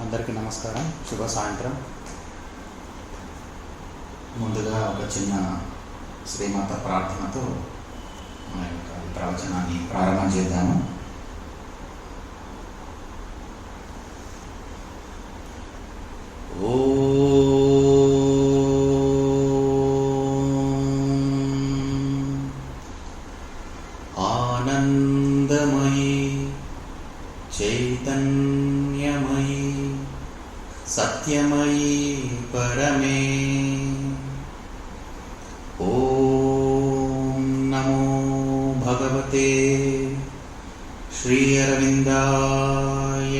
అందరికీ నమస్కారం, శుభ సాయంత్రం. ముందుగా ఒక చిన్న శ్రీమాత ప్రార్థనతో మన యొక్క ప్రవచనాన్ని ప్రారంభం చేద్దాము. ఆనందమయీ చైతన్యమయీ సత్యమయీ పరమే ఓం నమో భగవతే శ్రీ అరవిందాయ.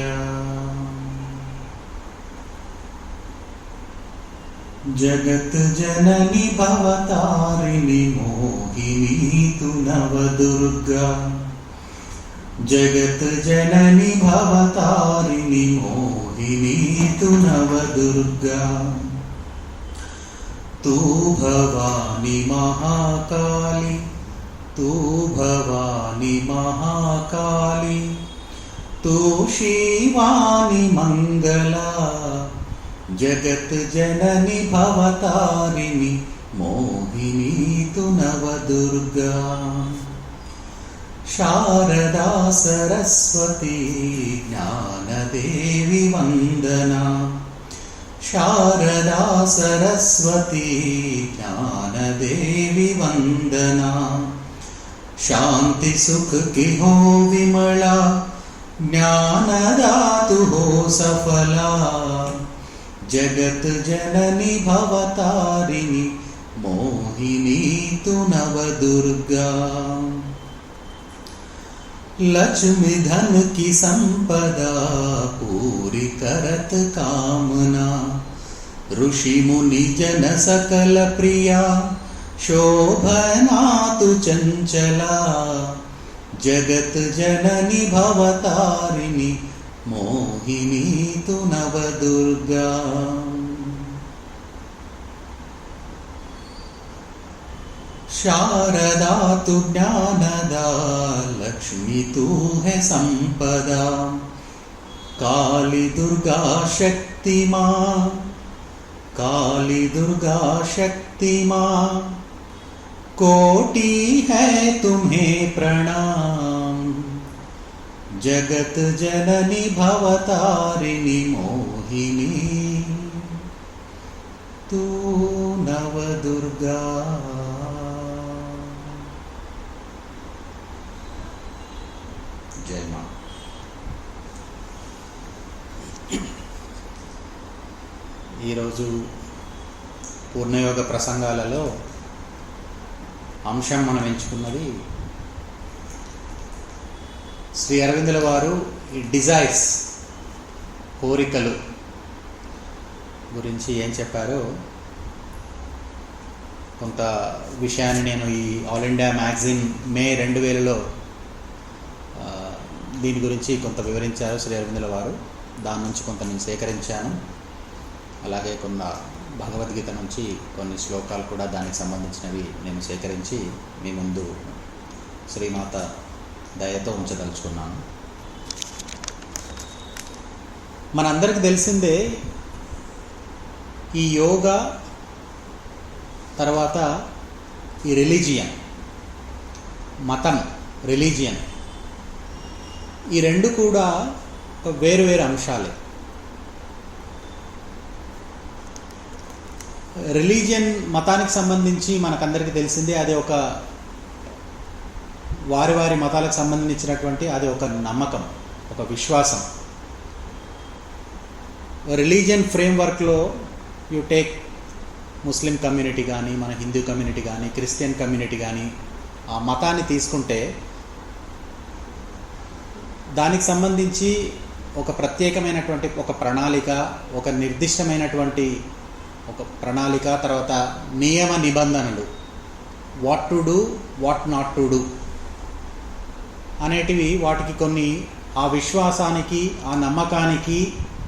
జగత్ జనని భవతారిణి మోహినీ తు నవదుర్గా. జగత్ జనని భవతారిణి మోహినీ తు నవదుర్గా. తూ భవాని మహాకాళి, తూ భవాని మహాకాళి, తూ శివాని మంగళా. జగత్ జనని భవతారిణి మోహినీ తు నవదుర్గా. శారదా సరస్వతి జ్ఞానదేవి వందనా. శారదా సరస్వతి జ్ఞానదేవి వందనా. శాంతి సుఖ की हो विमला, ज्ञानदातु हो सफला. जगत जननी भवतारिणि मोहिनी तु नवदुर्गा. लक्ष्मी धन की संपदा पूरी करत कामना. ऋषि मुनि जन सकल प्रिया, शोभना तु चंचला. जगत जननी भवतारिणि मोहिनी तु नवदुर्गा. शारदा तु ज्ञानदा, लक्ष्मी तू है संपदा. काली दुर्गा शक्ति माँ, काली दुर्गा शक्ति माँ. कोटि है तुम्हें प्रणाम. जगत जननी भवतारिणि मोहिनी तू नवदुर्गा. जय मां. ఈరోజు పూర్ణయోగ ప్రసంగాలలో అంశం మనం ఎంచుకున్నది శ్రీ అరవిందుల వారు ఈ డిజైర్స్, కోరికలు గురించి ఏం చెప్పారో కొంత విషయాన్ని నేను ఈ ఆల్ ఇండియా మ్యాగజైన్ మే 2000లో దీని గురించి కొంత వివరించారు శ్రీ అరవిందుల వారు. దాని నుంచి కొంత నేను సేకరించాను. అలాగే కొంత భగవద్గీత నుంచి కొన్ని శ్లోకాలు కూడా దానికి సంబంధించినవి నేను సేకరించి మీ ముందు శ్రీమాత దయతో ఉంచదలుచుకున్నాను. మనందరికీ తెలిసిందే ఈ యోగా తర్వాత ఈ రిలీజియన్, మతం, రిలీజియన్, ఈ రెండు కూడా వేరు వేరు అంశాలే. రిలీజియన్, మతానికి సంబంధించి మనకందరికీ తెలిసిందే అది ఒక వారి వారి మతాలకు సంబంధించినటువంటి అది ఒక నమ్మకం, ఒక విశ్వాసం. రిలీజియన్ ఫ్రేమ్వర్క్లో యూ టేక్ ముస్లిం కమ్యూనిటీ కానీ, మన హిందూ కమ్యూనిటీ కానీ, క్రిస్టియన్ కమ్యూనిటీ కానీ, ఆ మతాన్ని తీసుకుంటే దానికి సంబంధించి ఒక ప్రత్యేకమైనటువంటి ఒక ప్రణాళిక, ఒక నిర్దిష్టమైనటువంటి ఒక ప్రణాళిక, తర్వాత నియమ నిబంధనలు, what to do, what not to do అనేటివి, వాటికి కొన్ని ఆ విశ్వాసానికి, ఆ నమ్మకానికి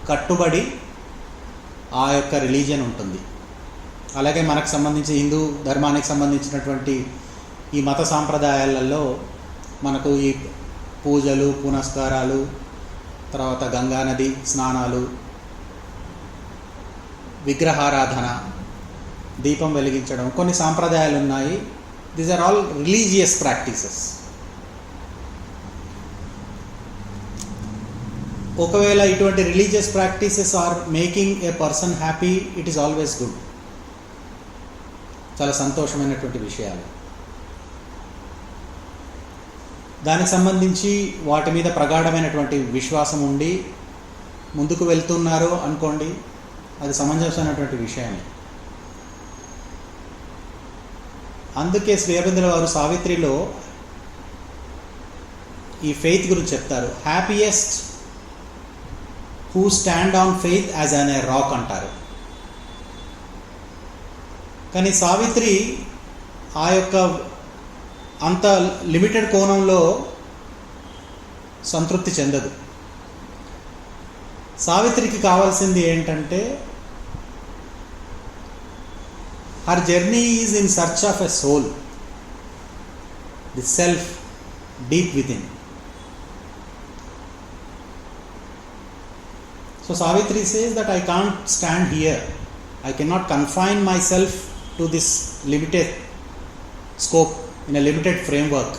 కట్టుబడి ఆ యొక్క రిలీజియన్ ఉంటుంది. అలాగే మనకు సంబంధించి హిందూ ధర్మానికి సంబంధించినటువంటి ఈ మత సాంప్రదాయాలలో మనకు ఈ పూజలు, పునస్కారాలు, తర్వాత గంగా నది స్నానాలు, విగ్రహారాధన, దీపం వెలిగించడం, కొన్ని సాంప్రదాయాలు ఉన్నాయి. These are all religious practices. ఒకవేళ ఇటువంటి religious practices are making a person happy, it is always good. చాలా సంతోషమైనటువంటి విషయాలు. దానికి సంబంధించి వాటి మీద ప్రగాఢమైనటువంటి విశ్వాసం ఉండి ముందుకు వెళ్తున్నారు అనుకోండి, అది సమంజసమైనటువంటి విషయమే. అందుకే శ్రీ అరవిందుల వారు సావిత్రిలో ఈ ఫెయిత్ గురించి చెప్తారు. Happiest who stand on faith as an a rock అంటారు. కానీ సావిత్రి ఆ యొక్క అంత లిమిటెడ్ కోణంలో సంతృప్తి చెందదు. సావిత్రికి కావాల్సింది ఏంటంటే, her journey is in search of a soul, the self deep within. So Savitri says that I can't stand here. I cannot confine myself to this limited scope, in a limited framework.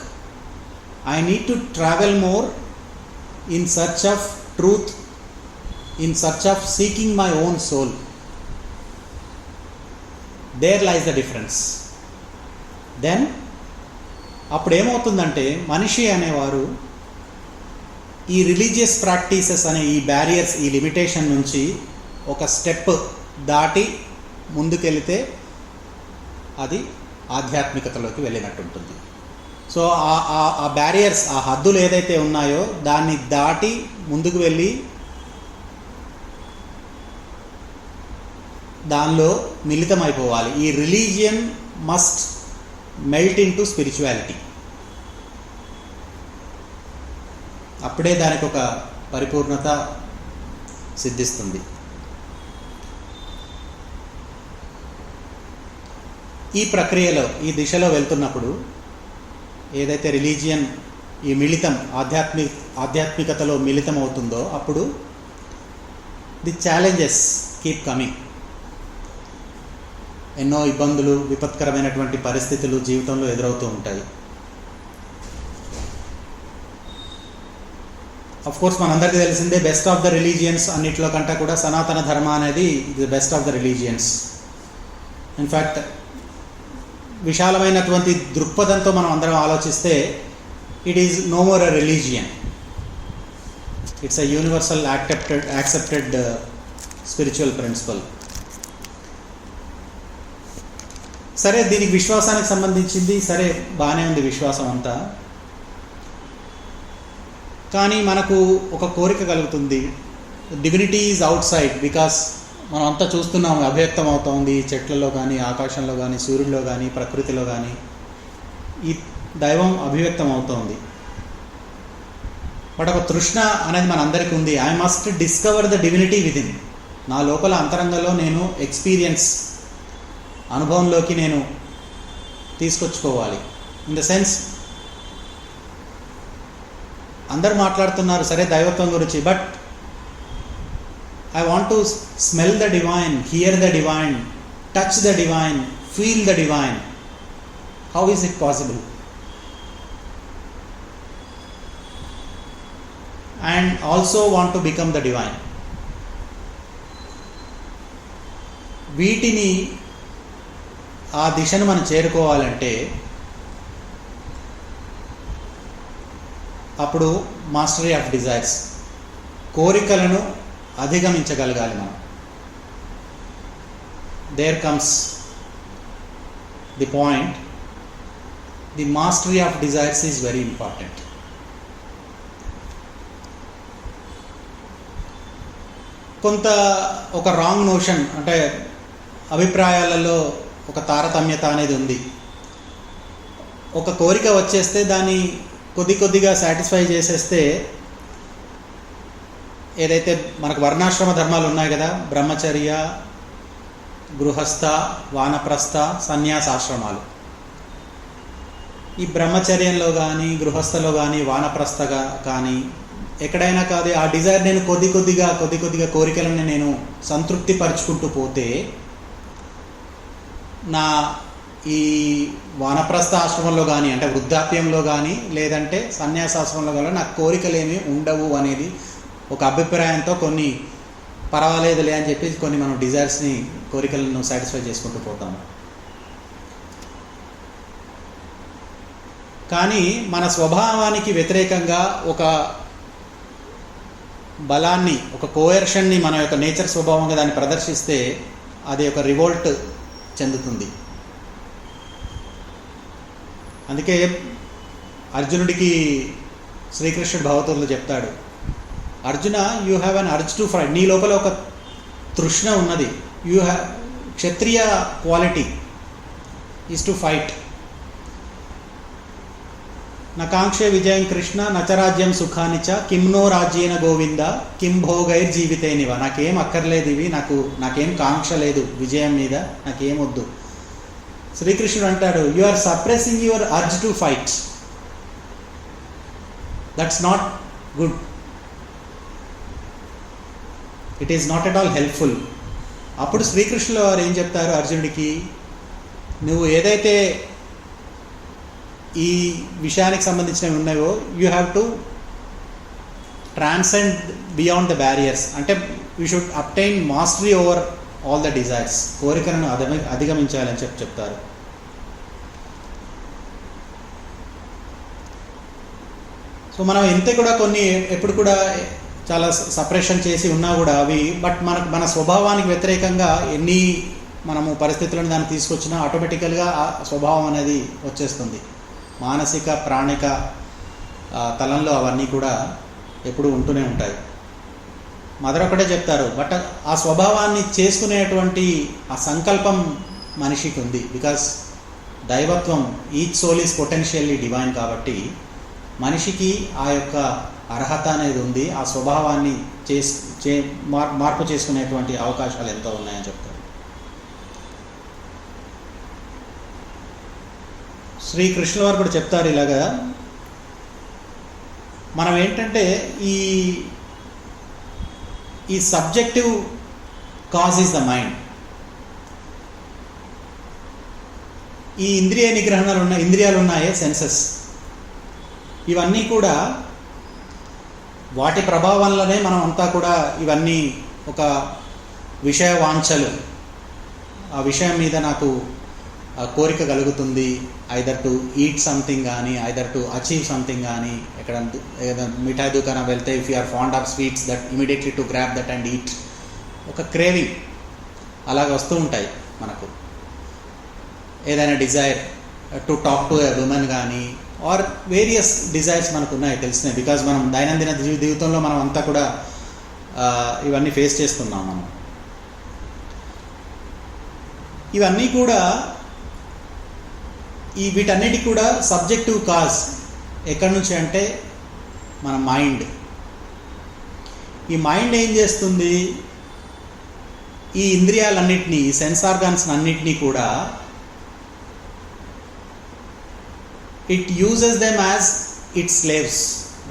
I need to travel more in search of truth, in search of seeking my own soul. There lies the difference. Then అప్పుడు ఏమవుతుందంటే, మనిషి అనేవారు ఈ religious practices అనే ఈ barriers, ఈ limitation నుంచి ఒక స్టెప్ దాటి ముందుకెళితే అది ఆధ్యాత్మికతలోకి వెళ్ళినట్టు ఉంటుంది. సో ఆ బ్యారియర్స్, ఆ హద్దులు ఏదైతే ఉన్నాయో దాన్ని దాటి ముందుకు వెళ్ళి దానిలో మిళితమైపోవాలి. ఈ religion must melt in to spirituality. అప్పుడే దానికి ఒక పరిపూర్ణత సిద్ధిస్తుంది. ఈ ప్రక్రియలో, ఈ దిశలో వెళ్తున్నప్పుడు ఏదైతే రిలీజియన్ ఈ మిళితం ఆధ్యాత్మికతలో మిళితం అవుతుందో అప్పుడు ది ఛాలెంజెస్ కీప్ కమింగ్. ఎన్నో ఇబ్బందులు, విపత్కరమైనటువంటి పరిస్థితులు జీవితంలో ఎదురవుతూ ఉంటాయి. అఫ్ కోర్స్ మనందరికీ తెలిసిందే, బెస్ట్ ఆఫ్ ద రిలీజియన్స్ అన్నిట్లో కంటే కూడా సనాతన ధర్మ అనేది the best of the religions. In fact విశాలమైనటువంటి దృక్పథంతో మనం అందరం ఆలోచిస్తే it is no more a religion, it's a universal accepted spiritual principle. సరే, దీనికి విశ్వాసానికి సంబంధించింది, సరే బాగానే ఉంది విశ్వాసం అంతా. కానీ మనకు ఒక కోరిక కలుగుతుంది, divinity is out side. Because మనం అంతా చూస్తున్నాం, అవ్యక్తం అవుతోంది చెట్లలో కానీ, ఆకాశంలో కానీ, సూర్యుడిలో కానీ, ప్రకృతిలో కానీ ఈ దైవం అభివ్యక్తం అవుతోంది. బట్ ఒక తృష్ణ అనేది మనందరికీ ఉంది. I must discover the divinity with in. నా లోపల అంతరంగంలో నేను అనుభవంలోకి నేను తీసుకొచ్చుకోవాలి. ఇన్ ద సెన్స్, అందరు మాట్లాడుతున్నారు సరే దైవత్వం గురించి, but I want to smell the divine, here the divine, touch the divine, feel the divine. How is it possible? And also want to become the divine. వీటిని, ఆ దిశను మనం చేరుకోవాలంటే అప్పుడు మాస్టరీ ఆఫ్ డిజైర్స్, కోరికలను అధిగమించగలగాలి మనం. There comes the point, the mastery of desires is very important. కొంత ఒక రాంగ్ నోషన్, అంటే అభిప్రాయాలలో ఒక తారతమ్యత అనేది ఉంది. ఒక కోరిక వచ్చేస్తే దాన్ని కొద్దిగా సాటిస్ఫై చేసేస్తే, ఏదైతే మనకు వర్ణాశ్రమ ధర్మాలు ఉన్నాయి కదా, బ్రహ్మచర్య, గృహస్థ, వానప్రస్థ, సన్యాసాశ్రమాలు. ఈ బ్రహ్మచర్యంలో కానీ, గృహస్థలో కానీ, వానప్రస్థగా కానీ ఎక్కడైనా కాదు ఆ డిజైర్ నేను కొద్ది కొద్దిగా కోరికలను నేను సంతృప్తి పరుచుకుంటూ పోతే నా ఈ వానప్రస్థ ఆశ్రమంలో కానీ అంటే వృద్ధాప్యంలో కానీ లేదంటే సన్యాసాశ్రమంలో కానీ నాకు కోరికలేమీ ఉండవు అనేది ఒక అభిప్రాయంతో కొన్ని పర్వాలేదులే అని చెప్పి కొన్ని మనం డిజైర్స్ని కోరికలను సాటిస్ఫై చేసుకుంటూ పోతాము. కానీ మన స్వభావానికి వ్యతిరేకంగా ఒక బలాన్ని ఒక కోయర్షన్ని మన యొక్క నేచర్ స్వభావంగా దాన్ని ప్రదర్శిస్తే అది ఒక రివోల్ట్ చెందుతుంది. అందుకే అర్జునుడికి శ్రీకృష్ణుడు భగవద్గీతలో చెప్తాడు, Arjuna you have an urge to fight. నీ లోపల ఒక తృష్ణ ఉన్నది. You have kshatriya quality is to fight. నకాంక్షే విజయం కృష్ణ నచరాజ్యం సుఖానిచ కిమ్నో రాజ్యేన గోవింద కిం భోగైర్ జీవితేనివ. నాకేం అక్కర్లేదు ఇవి, నాకేం కాంక్ష లేదు విజయం మీద, నాకేం వద్దు. శ్రీకృష్ణుడు అంటాడు, you are suppressing your urge to fight. That's not good. It is not at all helpful. అప్పుడు శ్రీకృష్ణుల వారు ఏం చెప్తారు అర్జునుడికి, నువ్వు ఏదైతే ఈ విషయానికి సంబంధించినవి ఉన్నాయో you have to transcend beyond the barriers. అంటే you should obtain mastery over all the desires. కోరికలను అధిగమించాలని చెప్తారు. సో మనం ఎంత కూడా కొన్ని ఎప్పుడు కూడా చాలా సపరేషన్ చేసి ఉన్నా కూడా అవి మన స్వభావానికి వ్యతిరేకంగా ఎన్ని మనము పరిస్థితులను దాన్ని తీసుకొచ్చినా ఆటోమేటికల్గా ఆ స్వభావం అనేది వచ్చేస్తుంది. మానసిక ప్రాణిక తలంలో అవన్నీ కూడా ఎప్పుడు ఉంటూనే ఉంటాయి. మదర్ ఒకటే చెప్తారు, బట్ ఆ స్వభావాన్ని చేసుకునేటువంటి ఆ సంకల్పం మనిషికి ఉంది. బికాస్ దైవత్వం each soul is potentially divine. కాబట్టి మనిషికి ఆ యొక్క అర్హత అనేది ఉంది. ఆ స్వభావాన్ని మార్పు చేసుకునేటువంటి అవకాశాలు ఎంతో ఉన్నాయని చెప్తారు. శ్రీకృష్ణుల వారు కూడా చెప్తారు ఇలాగా, మనం ఏంటంటే ఈ subjective cause is the mind. ఈ ఇంద్రియాలు ఉన్నాయే సెన్సెస్, ఇవన్నీ కూడా వాటి ప్రభావంలోనే మనం అంతా కూడా ఇవన్నీ ఒక విషయ వాంఛలు, ఆ విషయం మీద నాకు కోరిక కలుగుతుంది, ఐదర్ టు ఈట్ సంథింగ్ కానీ ఐదర్ టు అచీవ్ సంథింగ్ కానీ. ఎక్కడ మిఠాయి దుకాణం వెళ్తే if you are fond of sweets that immediately to grab that and eat. ఒక క్రేవింగ్ అలాగ వస్తూ ఉంటాయి మనకు. ఏదైనా desire to talk to a women కానీ ఆర్ వేరియస్ డిజైర్స్ మనకు ఉన్నాయి తెలిసినాయి. బికాజ్ మనం దైనందిన జీవితంలో మనం అంతా కూడా ఇవన్నీ ఫేస్ చేస్తున్నాం. మనం ఇవన్నీ కూడా వీటన్నిటికి కూడా సబ్జెక్టివ్ కాజ్ ఎక్కడి నుంచి అంటే మన మైండ్. ఈ మైండ్ ఏం చేస్తుంది, ఈ ఇంద్రియాలన్నింటినీ, ఈ సెన్స్ ఆర్గాన్స్ అన్నింటినీ కూడా it uses them as it's slaves.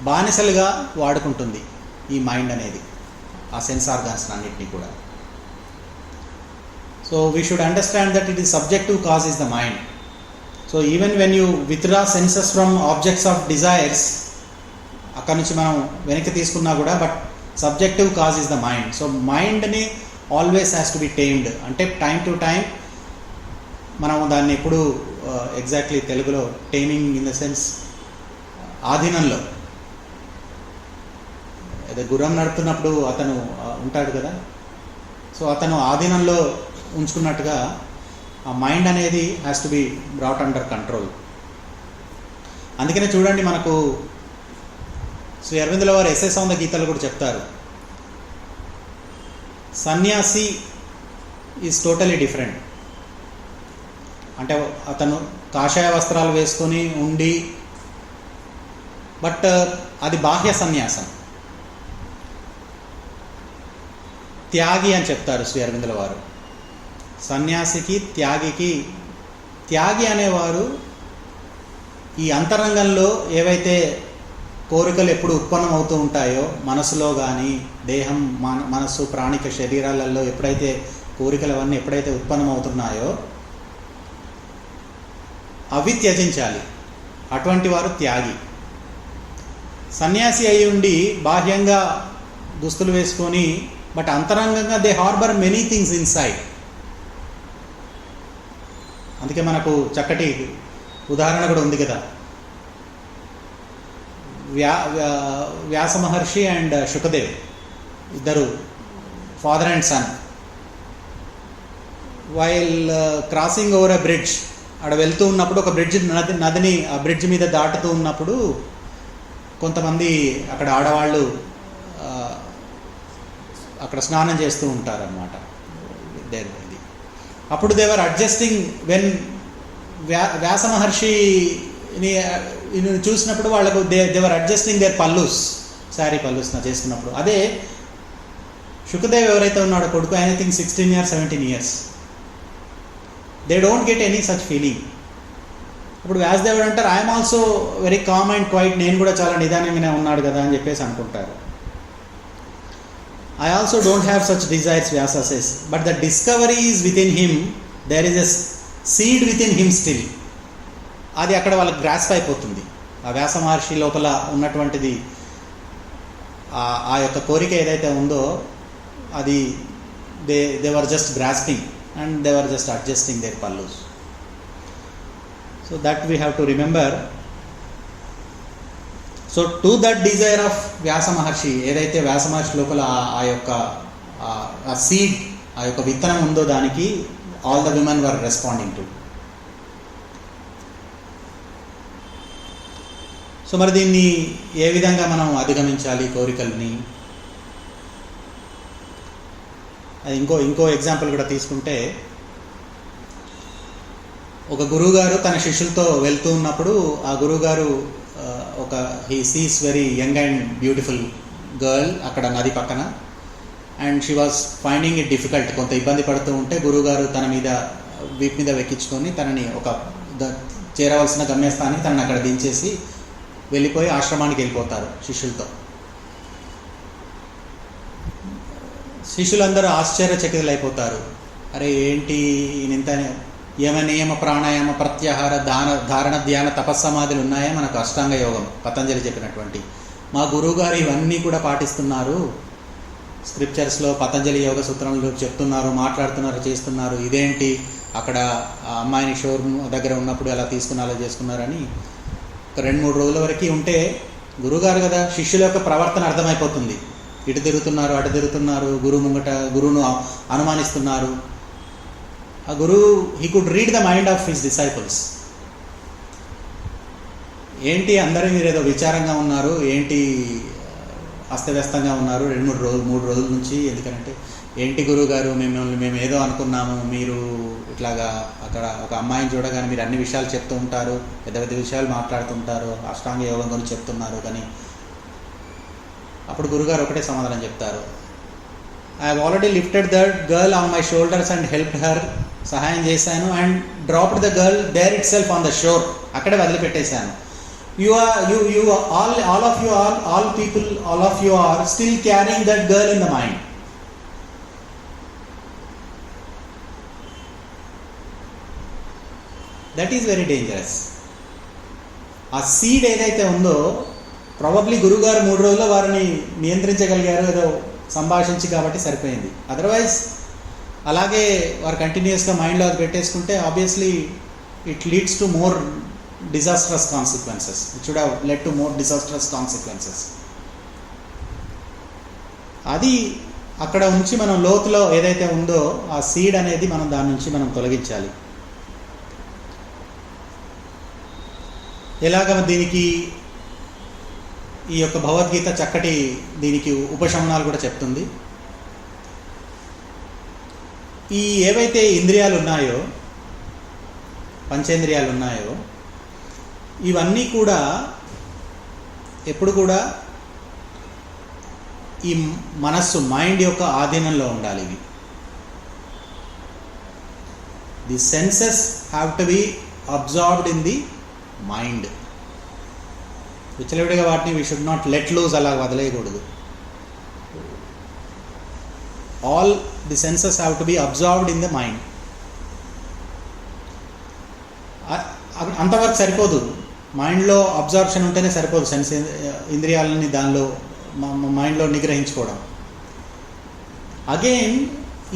బానిసలుగా వాడుకుంటుంది ఈ మైండ్ అనేది ఆ సెన్స్ ఆర్గాన్స్ అన్నింటినీ కూడా. So we should understand that it is subjective cause is the mind. So even when you withdraw senses from objects of desires, అక్కడ నుంచి మనం వెనక్కి తీసుకున్నా కూడా but subjective cause is the mind. So మైండ్ని always has to be tamed. అంటే time to time మనం దాన్ని ఎప్పుడు ఎగ్జాక్ట్లీ తెలుగులో టేమింగ్ ఇన్ ద సెన్స్ ఆధీనంలో. అదే గుర్రం నడుపుతున్నప్పుడు అతను ఉంటాడు కదా, సో అతను ఆధీనంలో ఉంచుకున్నట్టుగా ఆ మైండ్ అనేది has to B brought under control. అందుకనే చూడండి, మనకు శ్రీ అరవిందుల వారు ఎస్ఎస్ ఆన్ ద గీతలో కూడా చెప్తారు, సన్యాసి ఈజ్ టోటలీ డిఫరెంట్. అంటే అతను కాషాయ వస్త్రాలు వేసుకొని ఉండి, బట్ అది బాహ్య సన్యాసం. త్యాగి అని చెప్తారు శ్రీ అరవిందుల వారు. సన్యాసికి త్యాగికి, త్యాగి అనేవారు ఈ అంతరంగంలో ఏవైతే కోరికలు ఎప్పుడు ఉత్పన్నం అవుతూ ఉంటాయో మనసులో కానీ దేహం మనస్సు ప్రాణిక శరీరాలలో ఎప్పుడైతే కోరికలు అవన్నీ ఎప్పుడైతే ఉత్పన్నం అవుతున్నాయో అవి త్యజించాలి. అటువంటి వారు త్యాగి. సన్యాసి అయి ఉండి బాహ్యంగా దుస్తులు వేసుకొని బట్ అంతరంగంగా they harbour many things inside. అందుకే మనకు చక్కటి ఉదాహరణ కూడా ఉంది కదా, వ్యాస మహర్షి అండ్ శుకదేవ్, ఇద్దరు father and son, while crossing over a bridge, అక్కడ వెళ్తూ ఉన్నప్పుడు ఒక బ్రిడ్జ్ నదిని ఆ బ్రిడ్జ్ మీద దాటుతూ ఉన్నప్పుడు కొంతమంది అక్కడ ఆడవాళ్ళు అక్కడ స్నానం చేస్తూ ఉంటారన్నమాట. అప్పుడు దేవర్ అడ్జస్టింగ్ వెన్ వ్యాస మహర్షిని చూసినప్పుడు వాళ్ళకు they were adjusting their pallus, sari pallus చేసుకున్నప్పుడు. అదే శుకదేవ్ ఎవరైతే ఉన్నాడో కొడుకు, I think 16 years 17 years, they don't get any such feeling. ఇప్పుడు వ్యాసదేవుడు అంటారు I'm also very calm and quiet, నేను కూడా చాలా నిదానంగానే ఉన్నాడు కదా అని చెప్పేసి అనుకుంటారు. I also don't have such desires, Vyasa says, but the discovery is within him, there is a seed within him still. అది అక్కడ వాళ్ళకి గ్రాస్ప్ అయిపోతుంది. ఆ వ్యాస మహర్షి లోపల ఉన్నటువంటిది ఆ యొక్క కోరిక ఏదైతే ఉందో అది they were just grasping and they were just adjusting their pallus. So that we have to remember. So to that desire of Vyasa Maharshi, ఏదైతే వ్యాస మహర్షి లోపల ఆ యొక్క ఆ సీడ్, ఆ యొక్క విత్తనం ఉందో దానికి all the women were responding to. So మరి దీన్ని ఏ విధంగా మనం అధిగమించాలి కోరికల్ని? ఇంకో ఎగ్జాంపుల్ కూడా తీసుకుంటే, ఒక గురువుగారు తన శిష్యులతో వెళ్తూ ఉన్నప్పుడు ఆ గురువుగారు he sees very young and beautiful girl అక్కడ నది పక్కన, and she was finding it difficult, కొంత ఇబ్బంది పడుతూ ఉంటే గురువుగారు తన మీద వీపు మీద వెక్కించుకొని తనని చేరవలసిన గమ్యస్థానానికి తనని అక్కడ దించేసి వెళ్ళిపోయి ఆశ్రమానికి వెళ్ళిపోతారు శిష్యులతో. శిష్యులందరూ ఆశ్చర్యచకితులైపోతారు. అరే ఏంటి ఇంత యమ నియమ ప్రాణాయామ ప్రత్యాహార ధారణ ధ్యాన తపస్సమాధులు ఉన్నాయా మనకు అష్టాంగ యోగం పతంజలి చెప్పినటువంటి, మా గురువుగారు ఇవన్నీ కూడా పాటిస్తున్నారు, స్క్రిప్చర్స్లో పతంజలి యోగ సూత్రంలో చెప్తున్నారు, మాట్లాడుతున్నారు, చేస్తున్నారు, ఇదేంటి అక్కడ ఆ అమ్మాయిని షోరూమ్ దగ్గర ఉన్నప్పుడు ఎలా తీసుకుని అలా చేసుకున్నారని ఒక 2-3 రోజుల వరకు ఉంటే గురువుగారు కదా, శిష్యుల యొక్క ప్రవర్తన అర్థమైపోతుంది. ఇటు తిరుగుతున్నారు, అటు తిరుగుతున్నారు, గురువును అనుమానిస్తున్నారు. ఆ గురువు he could read the mind of his disciples. ఏంటి అందరూ మీరు ఏదో విచారంగా ఉన్నారు, ఏంటి అస్తవ్యస్తంగా ఉన్నారు 2-3 రోజుల నుంచి, ఎందుకంటే ఏంటి గురువు గారు మేము ఏదో అనుకున్నాము, మీరు ఇట్లాగా అక్కడ ఒక అమ్మాయిని చూడగానే మీరు అన్ని విషయాలు చెప్తూ ఉంటారు, పెద్ద పెద్ద విషయాలు మాట్లాడుతుంటారు, అష్టాంగ యోగం గురించి చెప్తున్నారు. కానీ అప్పుడు గురుగారు ఒకటే సమాధానం చెప్తారు, I have already lifted that girl on my shoulders and helped her, సహాయం చేశాను, and dropped the girl there itself on the shore, అక్కడే వదిలిపెట్టేశాను. all people are still carrying that girl in the mind. That is very dangerous. ఆ seed ఏదైతే ఉందో probably గురుగారు 3 రోజుల్లో వారిని నియంత్రించగలిగారు, ఏదో సంభాషించి కాబట్టి సరిపోయింది. అదర్వైజ్ అలాగే వారు కంటిన్యూస్గా మైండ్లో అది పెట్టేసుకుంటే obviously it leads to more disastrous consequences. It should have led to more disastrous consequences. అది అక్కడ ఉంచి మనం లోతులో ఏదైతే ఉందో ఆ సీడ్ అనేది మనం దాని నుంచి మనం తొలగించాలి. ఎలాగ దీనికి ఈ యొక్క భగవద్గీత చక్కటి దీనికి ఉపశమనాలు కూడా చెప్తుంది. ఈ ఏవైతే ఇంద్రియాలు ఉన్నాయో, పంచేంద్రియాలు ఉన్నాయో, ఇవన్నీ కూడా ఎప్పుడు కూడా ఈ మనస్సు మైండ్ యొక్క ఆధీనంలో ఉండాలి. ఇవి the senses have to be absorbed in the mind. విచ్చలవిడిగా వాటిని we should not let loose, అలా వదిలేయకూడదు. All the senses have to be observed in the mind. అంతవరకు సరిపోదు, మైండ్లో అబ్జర్ప్షన్ ఉంటేనే సరిపోదు. సెన్స్ ఇంద్రియాలని దానిలో మైండ్లో నిగ్రహించుకోవడం. అగైన్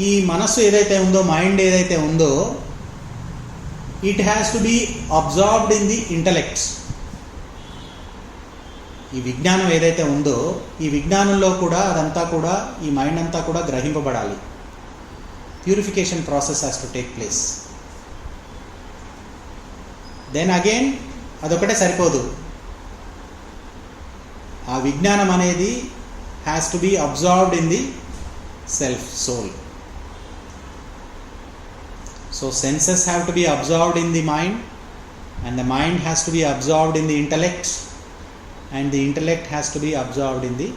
ఈ మనస్సు ఏదైతే ఉందో, మైండ్ ఏదైతే ఉందో, it has to be observed in the intellects. ఈ విజ్ఞానం ఏదైతే ఉందో, ఈ విజ్ఞానంలో కూడా అదంతా కూడా, ఈ మైండ్ అంతా కూడా గ్రహింపబడాలి. Purification process has to take place. Then again అదొకటే సరిపోదు, ఆ విజ్ఞానం అనేది has to be observed in the self, soul. So senses have to be absorbed in the mind, and the mind has to be absorbed in the intellect, and the intellect has to be absorbed in the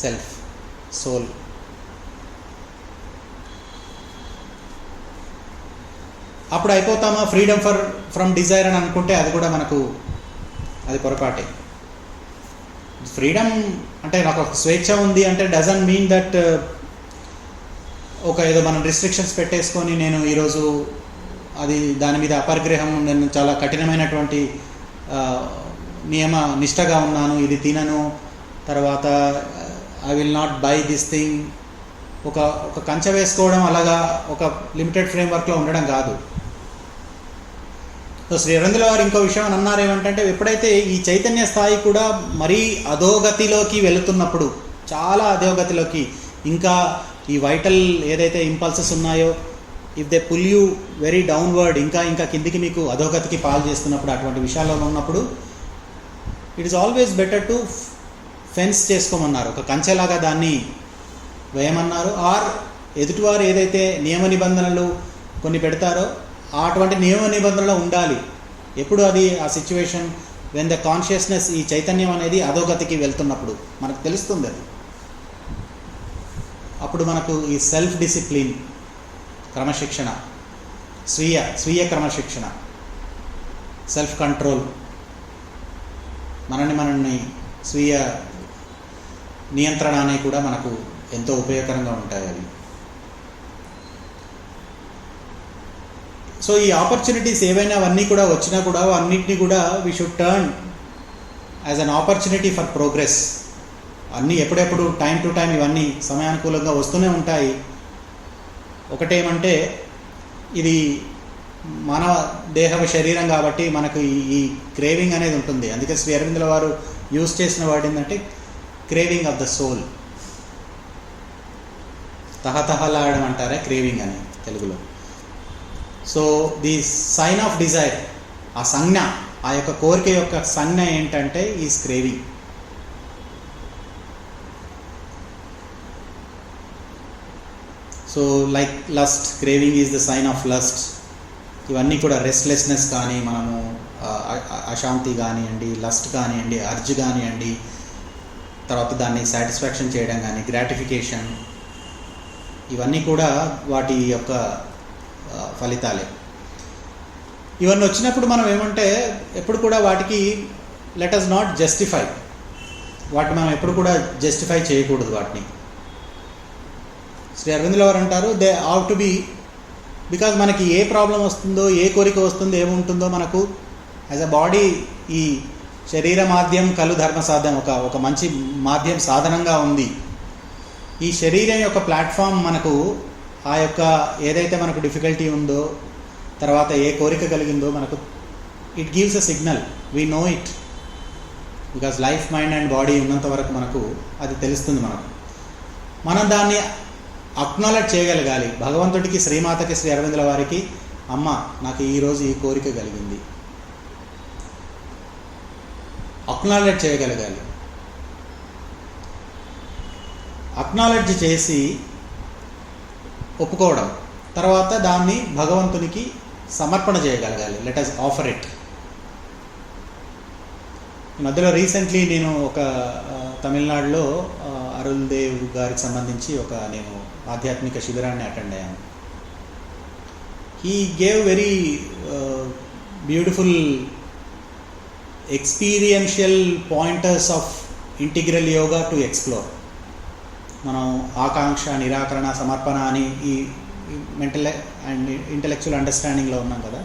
self, soul. అప్పుడు అయిపోతామా freedom from Dzire అని అనుకుంటే అది కూడా మనకు అది పొరపాటే. Freedom అంటే నాకు ఒక స్వేచ్ఛ ఉంది అంటే డజంట్ మీన్ దట్ ఒక ఏదో మనం రిస్ట్రిక్షన్స్ పెట్టేసుకొని నేను ఈరోజు అది దాని మీద అపరిగ్రహం, నేను చాలా కఠినమైనటువంటి నియమ నిష్టగా ఉన్నాను, ఇది తినను, తర్వాత I will not by this thing, ఒక కంచె వేసుకోవడం, అలాగా ఒక లిమిటెడ్ ఫ్రేమ్వర్క్లో ఉండడం కాదు. సో శ్రీ అరవిందుల వారు ఇంకో విషయం అని అన్నారు, ఏమంటే ఎప్పుడైతే ఈ చైతన్య స్థాయి కూడా మరీ అధోగతిలోకి వెళుతున్నప్పుడు, చాలా అధోగతిలోకి, ఇంకా ఈ వైటల్ ఏదైతే ఇంపల్సెస్ ఉన్నాయో, if they pull you very downward, ఇంకా కిందికి మీకు అధోగతికి పాలు చేస్తున్నప్పుడు, అటువంటి విషయాల్లో ఉన్నప్పుడు it is always better to fence చేసుకోమన్నారు, ఒక కంచెలాగా దాన్ని వేయమన్నారు. ఆర్ ఎదుటివారు ఏదైతే నియమ నిబంధనలు కొన్ని పెడతారో అటువంటి నియమ నిబంధనలు ఉండాలి. ఎప్పుడు అది ఆ సిచ్యువేషన్ వెన్ ద కాన్షియస్నెస్, ఈ చైతన్యం అనేది అధోగతికి వెళ్తున్నప్పుడు మనకు తెలుస్తుంది. అది అప్పుడు మనకు ఈ సెల్ఫ్ డిసిప్లిన్, క్రమశిక్షణ, స్వీయ క్రమశిక్షణ, సెల్ఫ్ కంట్రోల్, మనల్ని స్వీయ నియంత్రణ అనేవి కూడా మనకు ఎంతో ఉపయోగకరంగా ఉంటాయి అవి. సో ఈ ఆపర్చునిటీస్ ఏవైనా అవన్నీ కూడా వచ్చినా కూడా అన్నింటినీ కూడా we should turn as an opportunity for progress. అన్నీ ఎప్పుడెప్పుడు టైం టు టైం ఇవన్నీ సమయానుకూలంగా వస్తూనే ఉంటాయి. ఒకటేమంటే ఇది మానవ దేహ శరీరం కాబట్టి మనకు ఈ క్రేవింగ్ అనేది ఉంటుంది. అందుకే శ్రీ అరవిందుల వారు యూజ్ చేసిన వర్డ్ ఏంటంటే క్రేవింగ్ ఆఫ్ ద సోల్. తహతహలాడడం అంటారే క్రేవింగ్ అని తెలుగులో. So the sign of desire, ఆ సంజ్ఞ, ఆ యొక్క కోరిక యొక్క సంజ్ఞ ఏంటంటే is craving. So like lust, craving is the sign of lust. ఇవన్నీ కూడా రెస్ట్లెస్నెస్ కానీ, మనము అశాంతి కానివ్వండి, లస్ట్ కానివ్వండి, అర్జ్ కానివ్వండి, తర్వాత దాన్ని సాటిస్ఫాక్షన్ చేయడం కానీ, గ్రాటిఫికేషన్, ఇవన్నీ కూడా వాటి యొక్క ఫలితాలే. ఇవన్నీ వచ్చినప్పుడు మనం ఏమంటే ఎప్పుడు కూడా వాటికి లెట్ అస్ నాట్ జస్టిఫై, వాటిని మనం ఎప్పుడు కూడా జస్టిఫై చేయకూడదు వాటిని. శ్రీ అరవిందుల వారు అంటారు they have to be, because మనకి ఏ ప్రాబ్లం వస్తుందో, ఏ కోరిక వస్తుందో, ఏముంటుందో మనకు యాజ్ అ బాడీ, ఈ శరీర మాధ్యం కలు ధర్మ సాధ్యం, ఒక మంచి మాధ్యం సాధనంగా ఉంది. ఈ శరీరం యొక్క ప్లాట్ఫామ్ మనకు ఆ యొక్క ఏదైతే మనకు డిఫికల్టీ ఉందో, తర్వాత ఏ కోరిక కలిగిందో మనకు it gives a signal, we know it, because life, mind and body ఉన్నంత వరకు మనకు అది తెలుస్తుంది. మనం దాన్ని అక్నాలెడ్జ్ చేయగలగాలి. భగవంతుడికి, శ్రీమాతకి, శ్రీ అరవిందుల వారికి, అమ్మ నాకు ఈరోజు ఈ కోరిక కలిగింది, అక్నాలెడ్జ్ చేయగలగాలి. అక్నాలెడ్జ్ చేసి ఒప్పుకోవడం, తర్వాత దాన్ని భగవంతునికి సమర్పణ చేయగలగాలి. Let us offer it. ఈ మధ్యలో రీసెంట్లీ నేను ఒక తమిళనాడులో అరుల్ దేవ్ గారికి సంబంధించి నేను ఆధ్యాత్మిక శిబిరాన్ని అటెండ్ అయ్యాను. He gave very beautiful experiential pointers of integral yoga to explore. మనం ఆకాంక్ష, నిరాకరణ, సమర్పణ అని ఈ మెంటల్ అండ్ ఇంటలెక్చువల్ అండర్స్టాండింగ్లో ఉన్నాం కదా.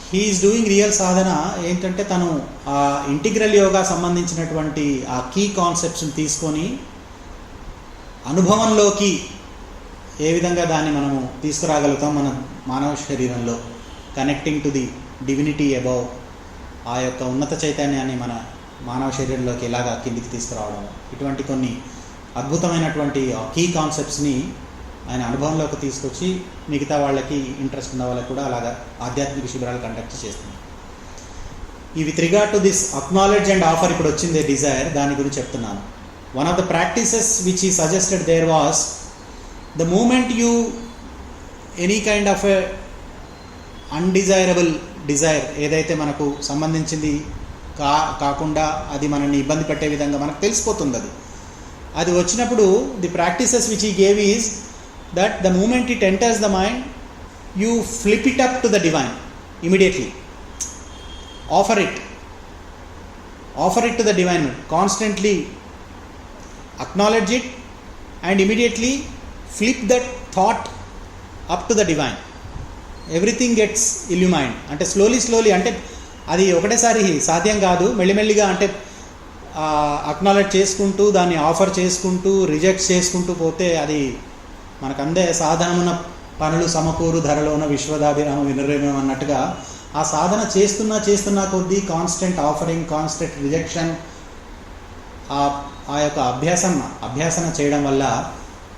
హీఈస్ డూయింగ్ రియల్ సాధన ఏంటంటే తను ఆ ఇంటిగ్రల్ యోగా సంబంధించినటువంటి ఆ కీ కాన్సెప్ట్స్ని తీసుకొని అనుభవంలోకి ఏ విధంగా దాన్ని మనము తీసుకురాగలుగుతాం మన మానవ శరీరంలో, connecting to the divinity above, ఆ యొక్క ఉన్నత చైతన్యాన్ని మన మానవ శరీరంలోకి ఎలాగా కిందికి తీసుకురావడం, ఇటువంటి కొన్ని అద్భుతమైనటువంటి కీ కాన్సెప్ట్స్ని ఆయన అనుభవంలోకి తీసుకొచ్చి మిగతా వాళ్ళకి, ఇంట్రెస్ట్ ఉన్న వాళ్ళకి కూడా అలాగా ఆధ్యాత్మిక శిబిరాలు కండక్ట్ చేస్తుంది. ఈ with regard to this acknowledge and offer ఇప్పుడు వచ్చింది డిజైర్, దాని గురించి చెప్తున్నాను. One of the practices which ఈ suggested there was the moment you any kind of a undesirable desire, ఏదైతే మనకు సంబంధించింది కాకుండా అది మనల్ని ఇబ్బంది పెట్టే విధంగా మనకు తెలిసిపోతుంది. అది వచ్చినప్పుడు ది ప్రాక్టీసెస్ విచ్ ఈ gave is that the moment it enters the mind, you flip it up to the divine immediately. Offer it to the divine. Constantly acknowledge it and immediately flip that thought up to the divine. Everything gets illumined. అంటే slowly అంటే అది ఒకటేసారి సాధ్యం కాదు, మెల్లిమెల్లిగా అంటే acknowledge చేసుకుంటూ దాన్ని ఆఫర్ చేసుకుంటూ రిజెక్ట్ చేసుకుంటూ పోతే అది మనకందే సాధనమున పనులు సమకూరు ధరలోన విశ్వదాభిరామ వినురేమం అన్నట్టుగా ఆ సాధన చేస్తున్నా కాన్స్టెంట్ ఆఫరింగ్, కాన్స్టెంట్ రిజెక్షన్, ఆ యొక్క అభ్యాసన చేయడం వల్ల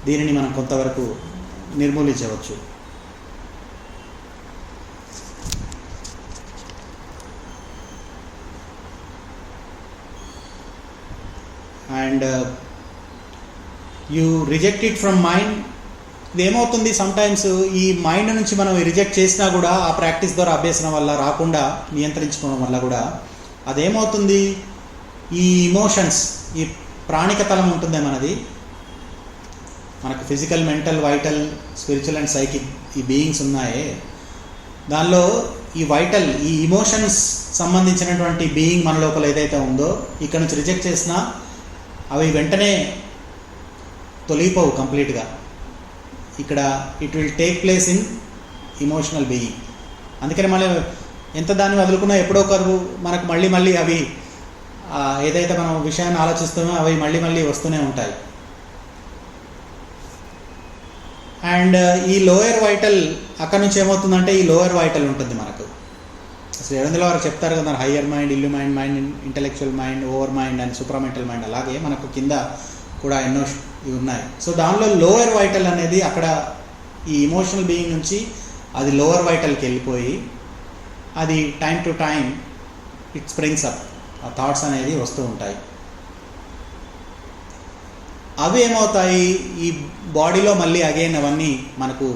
దీనిని మనం కొంతవరకు నిర్మూలించవచ్చు. And you reject it from mind. ఇదేమవుతుంది, సమ్టైమ్స్ ఈ మైండ్ నుంచి మనం రిజెక్ట్ చేసినా కూడా ఆ ప్రాక్టీస్ ద్వారా అభ్యసనం వల్ల రాకుండా నియంత్రించుకోవడం వల్ల కూడా అదేమవుతుంది, ఈ ఇమోషన్స్, ఈ ప్రాణిక తలం ఉంటుంది మనది, మనకు physical, mental, vital, spiritual and psychic ఈ బీయింగ్స్ ఉన్నాయే, దానిలో ఈ వైటల్, ఈ ఇమోషన్స్ సంబంధించినటువంటి బీయింగ్ మన లోపల ఏదైతే ఉందో ఇక్కడ నుంచి రిజెక్ట్ చేసినా అవి వెంటనే తొలిగిపోవు కంప్లీట్గా. ఇక్కడ it will take place in emotional being. అందుకని మళ్ళీ ఎంత దాన్ని వదులుకున్నా ఎప్పుడో ఒకరు మనకు మళ్ళీ అవి ఏదైతే మనం విషయాన్ని ఆలోచిస్తామో అవి మళ్ళీ వస్తూనే ఉంటాయి. అండ్ ఈ లోయర్ వైటల్ అక్కడ నుంచి ఏమవుతుందంటే ఈ లోయర్ వైటల్ ఉంటుంది మనకు. శ్రీ అరవిందుల వారు చెప్తారు కదా, higher mind, illumined mind, intellectual mind, over mind and supramental mind. అలాగే మనకు కింద కూడా ఎన్నో ఇవి ఉన్నాయి. సో దానిలో లోయర్ వైటల్ అనేది అక్కడ ఈ ఇమోషనల్ బీయింగ్ నుంచి అది లోవర్ వైటల్కి వెళ్ళిపోయి అది time to time it springs up, ఆ థాట్స్ అనేది వస్తూ ఉంటాయి. అవి ఏమవుతాయి, ఈ బాడీలో మళ్ళీ అగైన్ అవన్నీ మనకు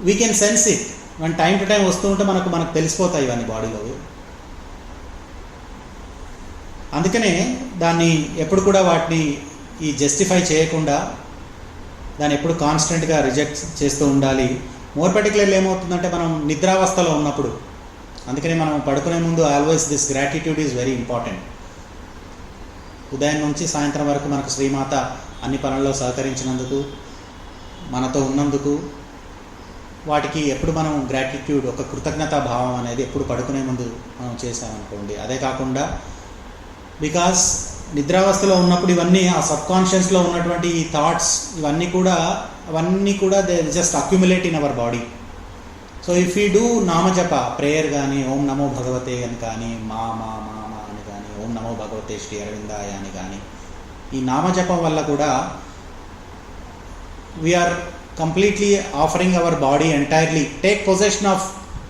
we can sense it, one time to time వస్తూ ఉంటే మనకు తెలిసిపోతాయి ఇవన్నీ బాడీలో. అందుకనే దాన్ని ఎప్పుడు కూడా వాటిని ఈ జస్టిఫై చేయకుండా దాన్ని ఎప్పుడు కాన్స్టెంట్గా రిజెక్ట్ చేస్తూ ఉండాలి. మోర్ పర్టికులర్లీ ఏమవుతుందంటే మనం నిద్రావస్థలో ఉన్నప్పుడు, అందుకని మనం పడుకునే ముందు always this gratitude is very important. ఉదయం నుంచి సాయంత్రం వరకు మనకు శ్రీమాత అన్ని పనుల్లో సహకరించినందుకు, మనతో ఉన్నందుకు, వాటికి ఎప్పుడు మనం గ్రాటిట్యూడ్, ఒక కృతజ్ఞతా భావం అనేది ఎప్పుడు పడుకునే ముందు మనం చేసామనుకోండి. అదే కాకుండా బికాస్ నిద్రావస్థలో ఉన్నప్పుడు ఇవన్నీ ఆ సబ్కాన్షియస్లో ఉన్నటువంటి ఈ థాట్స్ అవన్నీ కూడా they just accumulate in our body. So if you do namajapa prayer కానీ, ఓం నమో భగవతే అని కానీ, మా మా మా మా అని కానీ, ఓం నమో భగవతే శ్రీ అరవిందాయ అని కానీ, ఈ నామజపం వల్ల కూడా we are completely offering our body entirely, take possession of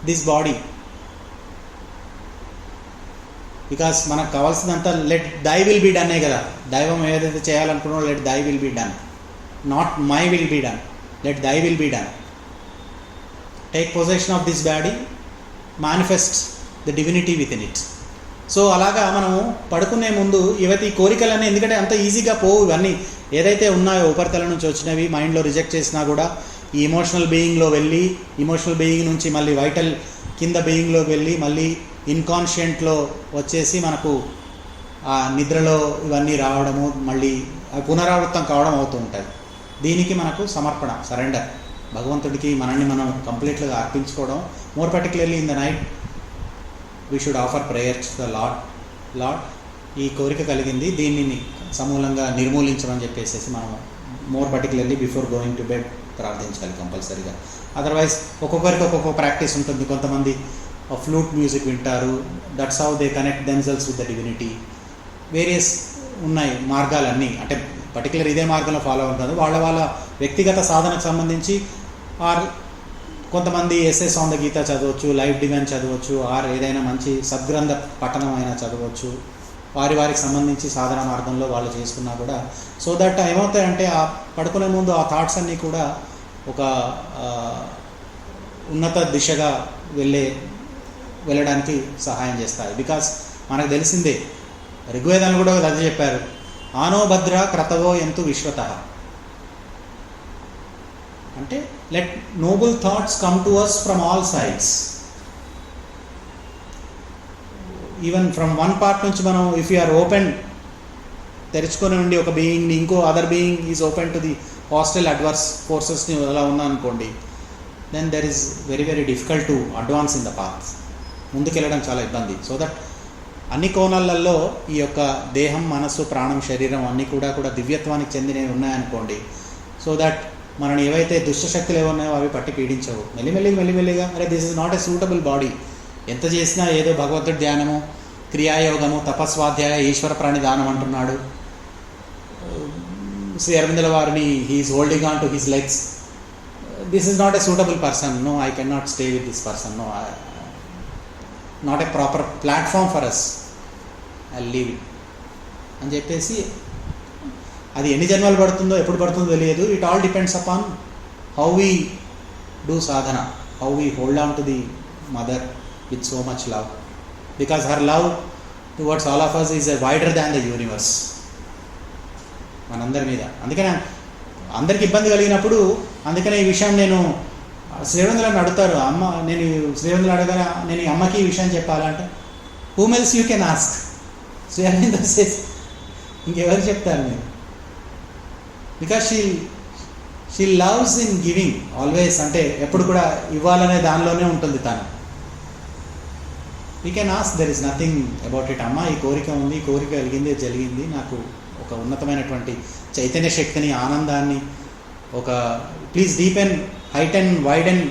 this body. Because మనకు కావాల్సిందంతా let thy will be done కదా. దైవం ఏదైతే చేయాలనుకున్నాడో let thy will be done, not my will be done, let thy will be done. Take possession of this body, manifest the divinity within it. So అలాగా మనము పడుకునే ముందు ఇవైతే ఈ కోరికలన్నీ, ఎందుకంటే అంత ఈజీగా పోవు ఇవన్నీ ఏదైతే ఉన్నాయో ఉపరితలం నుంచి వచ్చినవి, మైండ్లో రిజెక్ట్ చేసినా కూడా ఈ ఇమోషనల్ బీయింగ్లో వెళ్ళి, ఇమోషనల్ బీయింగ్ నుంచి మళ్ళీ వైటల్ కింద బీయింగ్లోకి వెళ్ళి మళ్ళీ ఇన్కాన్షియంట్లో వచ్చేసి మనకు ఆ నిద్రలో ఇవన్నీ రావడము, మళ్ళీ అవి పునరావృతం కావడం అవుతూ ఉంటుంది. దీనికి మనకు సమర్పణ, సరెండర్, భగవంతుడికి మనల్ని మనం కంప్లీట్గా అర్పించుకోవడం. More particularly in the night we should offer prayer to the lord. ఈ కోరిక కలిగింది, దీనిని సమూలంగా నిర్మూలించమని చెప్పేసి మనం more particularly before going to bed ప్రార్థించాలి కంపల్సరీగా. అదర్వైజ్ ఒక్కొక్కరికి ఒక్కొక్క ప్రాక్టీస్ ఉంటుంది. కొంతమంది ఫ్లూట్ మ్యూజిక్ వింటారు, that's how they connect themselves with the divinity. Various ఉన్నాయి మార్గాలన్నీ, అంటే పర్టికులర్ ఇదే మార్గంలో ఫాలో అవుతారు. వాళ్ళ వ్యక్తిగత సాధనకు సంబంధించి ఆర్ కొంతమంది ఎస్ఎస్ ఆన్ ద గీత చదవచ్చు, లైఫ్ డివైన్ చదవచ్చు, ఆర్ ఏదైనా మంచి సద్గ్రంథ పఠనం అయినా చదవచ్చు. వారికి సంబంధించి సాధన మార్గంలో వాళ్ళు చేసుకున్నా కూడా, సో దట్ ఏమవుతాయంటే ఆ పడుకునే ముందు ఆ థాట్స్ అన్నీ కూడా ఒక ఉన్నత దిశగా వెళ్ళడానికి సహాయం చేస్తాయి. బికాస్ మనకు తెలిసిందే, ఋగ్వేదాలు కూడా అదే చెప్పారు, ఆనో భద్ర క్రతవో ఎంతు విశ్వతః. అంటే let noble thoughts come to us from all sides. Even from one part నుంచి మనం ఇఫ్ యూ ఆర్ ఓపెన్, తెరుచుకొని ఉండి ఒక బీయింగ్ని, ఇంకో other being is open to the hostile adverse ఫోర్సెస్ని అలా ఉన్నా అనుకోండి, then there is very very difficult to advance in the path. ముందుకెళ్ళడం చాలా ఇబ్బంది. సో దట్ అన్ని కోణాలలో ఈ యొక్క దేహం, మనస్సు, ప్రాణం, శరీరం అన్నీ కూడా దివ్యత్వానికి చెందినవి ఉన్నాయనుకోండి, సో దట్ మనని ఏవైతే దుష్టశక్తులు ఏమున్నాయో అవి పట్టి పీడించవు. మెల్లిమెల్లిగా అరే this is not a suitable body. ఎంత చేసినా ఏదో భగవంతుడి ధ్యానము, క్రియాయోగము, తపస్వాధ్యాయ, ఈశ్వర ప్రాణిదానం అంటున్నాడు. శ్రీ అరవిందుల వారిని he is holding on to his legs. This is not a suitable person. No, I can not stay with this person. No, not a proper platform for us, I leave it అని చెప్పేసి, అది ఎన్ని జన్మలు పడుతుందో, ఎప్పుడు పడుతుందో తెలియదు. It all depends upon how we do sadhana, how we hold on to the mother with so much love, because her love towards all of us is wider than the universe. మనందరి మీద. అందుకనే అందరికి ఇబ్బంది కలిగినప్పుడు, అందుకనే ఈ విషయం నేను శ్రీరంగులను అడుగుతారు, అమ్మ నేను శ్రీరంగులు అడగగా నేను ఈ అమ్మకి ఈ విషయం చెప్పాలంటే, whom else you can ask? Shri Aurobindo says, ఇంకెవరు చెప్తారు మీరు? Because she loves in giving always. అంటే ఎప్పుడు కూడా ఇవ్వాలనే దానిలోనే ఉంటుంది తను. We can ask, there is nothing about it. అమ్మ ఈ కోరిక ఉంది, ఈ కోరిక కలిగింది, జరిగింది, నాకు ఒక ఉన్నతమైనటువంటి చైతన్య శక్తిని, ఆనందాన్ని, ఒక please deepen, heighten, widen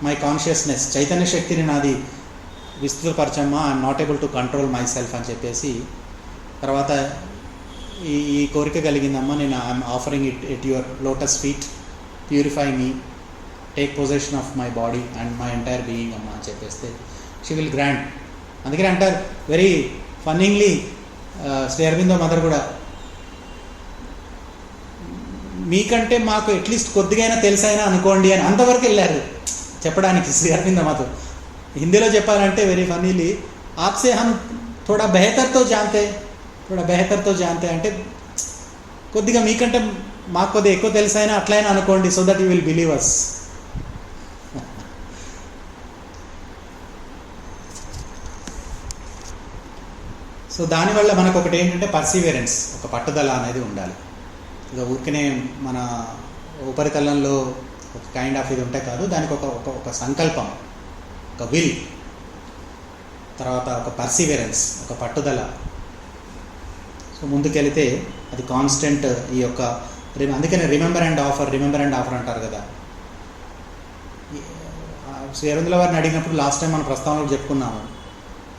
my consciousness, చైతన్య శక్తిని నాది విస్తృతపరచమ్మా, I'm not able to control myself అని చెప్పేసి, తర్వాత ఈ కోరిక కలిగిందమ్మా, నేను I'm offering it at your lotus feet, purify me, take possession of my body and my entire being అమ్మా అని చెప్పేస్తే షీ విల్ గ్రాంట్. అందుకని అంటారు very funnily, Sri Aurobindo mother కూడా, మీకంటే మాకు అట్లీస్ట్ కొద్దిగైనా తెలుసైనా అనుకోండి అని అంతవరకు వెళ్ళారు చెప్పడానికి శ్రీ అరవిందో మదర్. హిందీలో చెప్పాలంటే వెరీ ఫన్నీలీ, ఆప్సే హమ్ థోడా బెహతర్తో జాంతే అంటే కొద్దిగా మీకంటే మాకు కొద్దిగా ఎక్కువ తెలుసైనా అట్లయినా అనుకోండి, so that you will believe us. So దానివల్ల మనకు ఒకటి ఏంటంటే పర్సీవరెన్స్, ఒక పట్టుదల అనేది ఉండాలి. ఇక ఊరికనే మన ఉపరితలంలో ఒక కైండ్ ఆఫ్ ఇది ఉంటే కాదు, దానికి ఒక సంకల్పం, ఒక విల్, తర్వాత ఒక పర్సీవరెన్స్, ఒక పట్టుదల. సో ముందుకెళితే అది కాన్స్టెంట్. ఈ యొక్క అందుకనే రిమెంబర్ అండ్ ఆఫర్ అంటారు కదా. శ్రీ అరవిందుల వారిని అడిగినప్పుడు లాస్ట్ టైం మన ప్రస్తావనలో చెప్పుకున్నాము,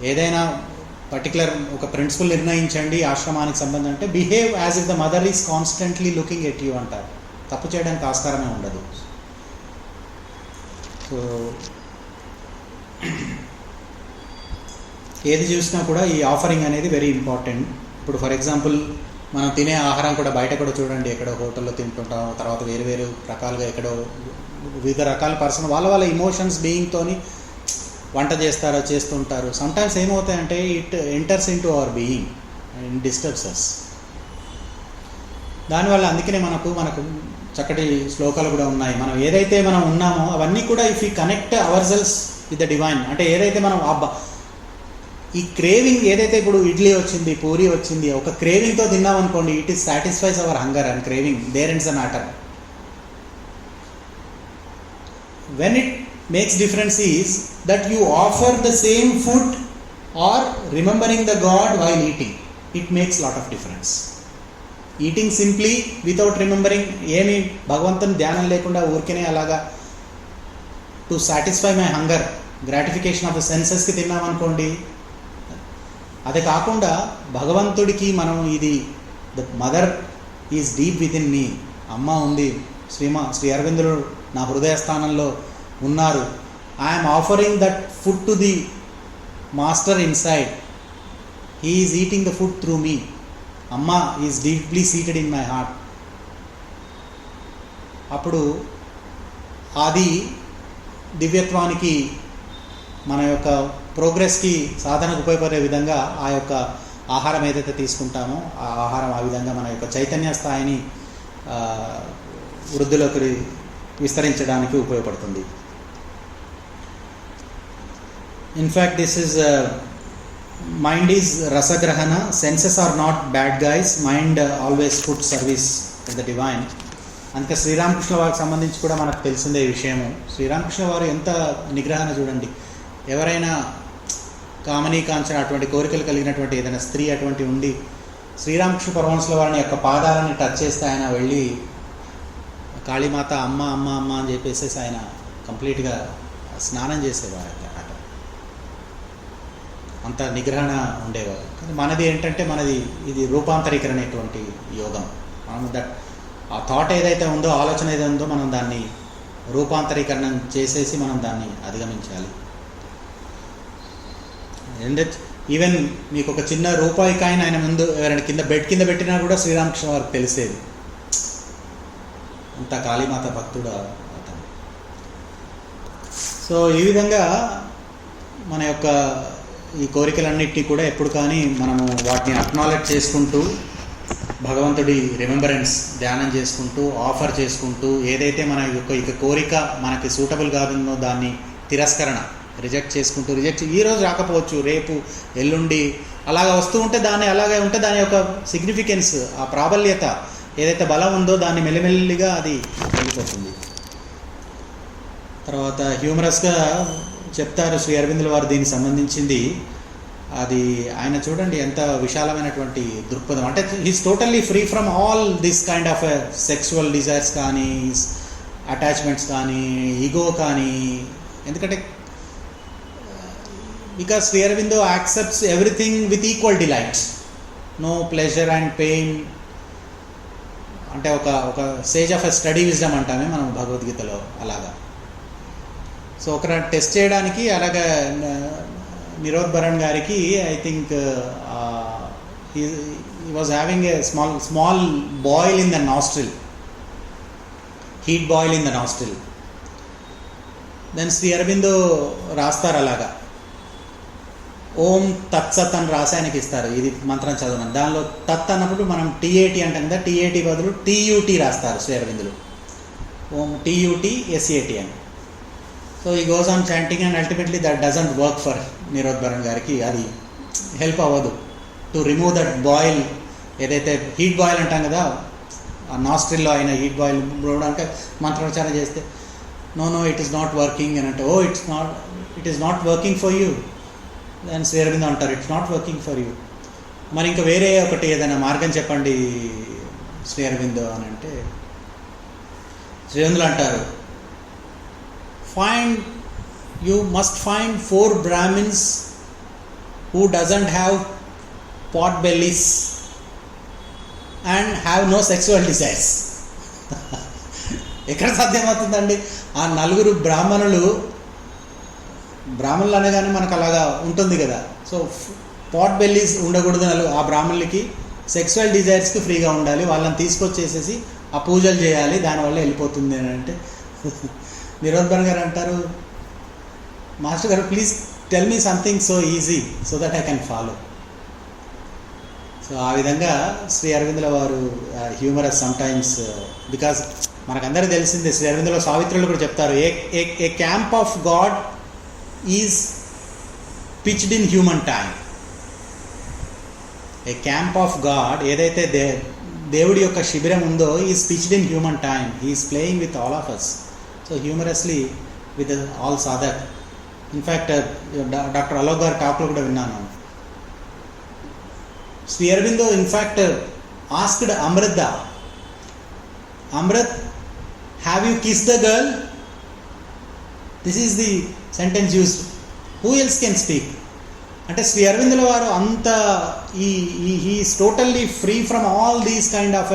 ఏదైనా పర్టికులర్ ఒక ప్రిన్సిపల్ నిర్ణయించండి ఆశ్రమానికి సంబంధం అంటే, behave as if the mother is constantly looking at you అంటారు. తప్పు చేయడానికి ఆస్కారమే ఉండదు. సో ఏది చూసినా కూడా ఈ ఆఫరింగ్ అనేది వెరీ ఇంపార్టెంట్. ఇప్పుడు ఫర్ ఎగ్జాంపుల్ మనం తినే ఆహారం కూడా బయట కూడా చూడండి, ఎక్కడో హోటల్లో తింటుంటాం, తర్వాత వేరు రకాలుగా ఎక్కడో వివిధ రకాల పర్సన్ వాళ్ళ ఇమోషన్స్ బీయింగ్తోని వంట చేస్తుంటారు. సమ్టైమ్స్ ఏమవుతాయంటే it enters into our being and disturbs us. దానివల్ల అందుకనే మనకు చక్కటి శ్లోకాలు కూడా ఉన్నాయి. మనం ఏదైతే మనం ఉన్నామో అవన్నీ కూడా if you connect our cells with the divine, అంటే ఏదైతే మనం ఈ క్రేవింగ్ ఏదైతే ఇప్పుడు ఇడ్లీ వచ్చింది, పూరి వచ్చింది, ఒక క్రేవింగ్తో తిన్నామనుకోండి, it is satisfies our hunger and craving, there ends the matter. When it makes difference is that you offer the same food or remembering the god while eating, it makes lot of difference. Eating simply without remembering, ఏమి భగవంతుని ధ్యానం లేకుండా ఊరికేనే అలాగా to satisfy my hunger, gratification of the సెన్సెస్కి తిన్నామనుకోండి. అది కాకుండా భగవంతుడికి మనం ఇది the mother is deep within మీ, అమ్మ ఉంది, శ్రీ అరవిందులు నా హృదయ స్థానంలో ఉన్నారు, I'm offering that food to the master inside, he is eating the food through me, అమ్మ is deeply seated in my heart. అప్పుడు అది దివ్యత్వానికి, మన యొక్క ప్రోగ్రెస్కి, సాధనకు ఉపయోగపడే విధంగా ఆ యొక్క ఆహారం ఏదైతే తీసుకుంటామో ఆ ఆహారం ఆ విధంగా మన యొక్క చైతన్య స్థాయిని వృద్ధిలోకి విస్తరించడానికి ఉపయోగపడుతుంది. In fact this is mind is రసగ్రహణ, senses are not bad guys, mind always food service the divine. అందుకే శ్రీరామకృష్ణ వారికి సంబంధించి కూడా మనకు తెలిసిందే ఈ విషయము. శ్రీరామకృష్ణ వారు ఎంత నిగ్రహణ చూడండి. ఎవరైనా కామనీ కాంచన అటువంటి కోరికలు కలిగినటువంటి ఏదైనా స్త్రీ అటువంటి ఉండి శ్రీరామకృష్ణ పరమహంసుల వారిని యొక్క పాదాలని టచ్ చేస్తే ఆయన వెళ్ళి కాళీమాత అమ్మ అమ్మ అమ్మ అని చెప్పేసి ఆయన కంప్లీట్గా స్నానం చేసేవారు అన్నమాట. అంత నిగ్రహణ ఉండేవారు. కానీ మనది ఏంటంటే మనది ఇది రూపాంతరీకరణటువంటి యోగం. మనం ఆ థాట్ ఏదైతే ఉందో, ఆలోచన ఏదైతే ఉందో, మనం దాన్ని రూపాంతరీకరణ చేసేసి మనం దాన్ని అధిగమించాలి. అండ్ ఈవెన్ మీకు ఒక చిన్న రూపాయి కాయిన్ ఆయన ముందు ఎవరైనా బెడ్ కింద పెట్టినా కూడా శ్రీరామకృష్ణ వారికి తెలిసేది. అంత కాళీమాత భక్తుడు అతను. సో ఈ విధంగా మన యొక్క ఈ కోరికలన్నింటినీ కూడా ఎప్పుడు కానీ మనము వాటిని అక్నాలెడ్జ్ చేసుకుంటూ, భగవంతుడి రిమెంబరెన్స్ ధ్యానం చేసుకుంటూ, ఆఫర్ చేసుకుంటూ, ఏదైతే మన యొక్క ఇక కోరిక మనకి సూటబుల్ కాదుందో దాన్ని తిరస్కరణ, రిజెక్ట్ చేసుకుంటూ, ఈరోజు రాకపోవచ్చు, రేపు ఎల్లుండి అలాగ వస్తూ ఉంటే దాన్ని అలాగే ఉంటే దాని యొక్క సిగ్నిఫికెన్స్, ఆ ప్రాబల్యత ఏదైతే బలం ఉందో దాన్ని మెల్లిమెల్లిగా అది వెళ్ళిపోతుంది. తర్వాత హ్యూమరస్గా చెప్తారు శ్రీ అరవిందుల వారు దీనికి సంబంధించింది. అది ఆయన చూడండి ఎంత విశాలమైనటువంటి దృక్పథం. అంటే he's totally free from all this kind of sexual desires కానీ, అటాచ్మెంట్స్ కానీ, ఈగో కానీ. ఎందుకంటే because Sri Aurobindo accepts everything with equal delight, no pleasure and pain. అంటే ఒక sage of a study wisdom అంటామే మనం భగవద్గీతలో అలాగా. సో ఒక టెస్ట్ చేయడానికి అలాగా నిరోధ్ భరణ్ గారికి I think he was having a small boil in the nostril, heat boil in the nostril. Then Sri Aurobindo రాస్తారు అలాగా, ఓం తత్సత్ అని రాసి ఆయనకి ఇస్తారు, ఇది మంత్రం చదవమని. దానిలో తత్ అన్నప్పుడు మనం టీఏటీ అంటాం కదా, టీఏటీ బదులు టీయూటీ రాస్తారు శ్రీ అరవిందులు, ఓం టీయూటీ ఎస్ఏటీ అని. సో ఈ goes on chanting and ultimately that doesn't work for Nirodh Bharan గారికి. అది హెల్ప్ అవ్వదు టు రిమూవ్ దట్ బాయిల్, ఏదైతే హీట్ బాయిల్ అంటాం కదా, ఆ నాస్ట్రిల్లో అయిన హీట్ బాయిల్ పోవడానికి మంత్రోచ్చారణ చేస్తే no it is not working అని అంటే, it is not working for you. దాని శ్రీ అరవిందో అంటారు, it's not working for you. మరి ఇంకా వేరే ఒకటి ఏదైనా మార్గం చెప్పండి శ్రీ అరవిందో అని అంటే, శ్రీ అరవిందులు అంటారు, you must find 4 Brahmins who doesn't have pot bellies and have no sexual desires. ఎక్కడ సాధ్యమవుతుందండి? ఆ 4 బ్రాహ్మణులు అనగానే మనకు అలాగా ఉంటుంది కదా. సో పాట్ బెల్లీస్ ఉండకూడదు, ఆ బ్రాహ్మణులకి సెక్సువల్ డిజైర్స్కి ఫ్రీగా ఉండాలి, వాళ్ళని తీసుకొచ్చేసేసి ఆ పూజలు చేయాలి, దానివల్ల వెళ్ళిపోతుంది అని అంటే, నిరోధ్ భరణ్ గారు అంటారు, మాస్టర్ గారు please tell me something so easy so that I can follow. So ఆ విధంగా శ్రీ అరవిందుల వారు హ్యూమరస్ సమ్టైమ్స్, బికాజ్ మనకందరికీ తెలిసిందే, శ్రీ అరవిందుల సావిత్రులు కూడా చెప్తారు, a camp of god is pitched in human time. A camp of god ఏదైతే దేవుడి యొక్క శిబిరం ఉందో is pitched in human time, is playing with all of us, so humorously with all sadhak. In fact doctor Alok గారి టాక్లో కూడా విన్నాను. Sri Aurobindo in fact asked Amrita, Amrit have you kiss the girl? This is the sentence used. Who else can speak? అంటే శ్రీ అరవిందుల వారు అంత he's totally free from all these kind of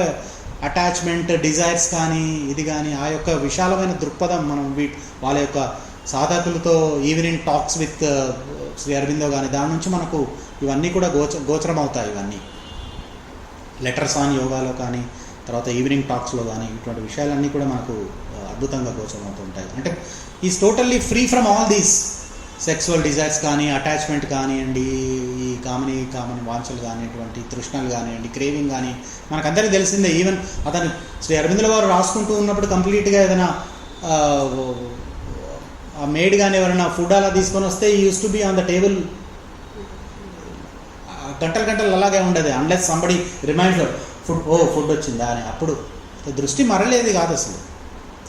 attachment, desires కానీ ఇది కానీ, ఆ యొక్క విశాలమైన దృక్పథం మనం వాళ్ళ యొక్క సాధకులతో evening talks with Sri Aurobindo కానీ దాని నుంచి మనకు ఇవన్నీ కూడా గోచరం అవుతాయి. ఇవన్నీ లెటర్స్ ఆన్ యోగాలో కానీ, తర్వాత ఈవినింగ్ టాక్స్లో కానీ, ఇటువంటి విషయాలన్నీ కూడా మనకు అద్భుతంగా గోచరం అవుతుంటాయి. అంటే is totally free from all these sexual desires కానీ, అటాచ్మెంట్ కానివ్వండి, ఈ కామని వాంఛలు కానివ్వండి, తృష్ణలు కానివ్వండి, క్రేవింగ్ కానీ, మనకందరికీ తెలిసిందే. ఈవెన్ అతను శ్రీ అరవిందుల వారు రాసుకుంటూ ఉన్నప్పుడు కంప్లీట్గా ఏదైనా ఆ మేడ్ కానీ ఎవరైనా ఫుడ్ అలా తీసుకొని వస్తే ఈ used to be on the table గంటలు అలాగే ఉండదు, అన్లెస్ సంబడి రిమైండ్స్ ఫుడ్ వచ్చిందా అని. అప్పుడు దృష్టి మరలేది కాదు అసలు.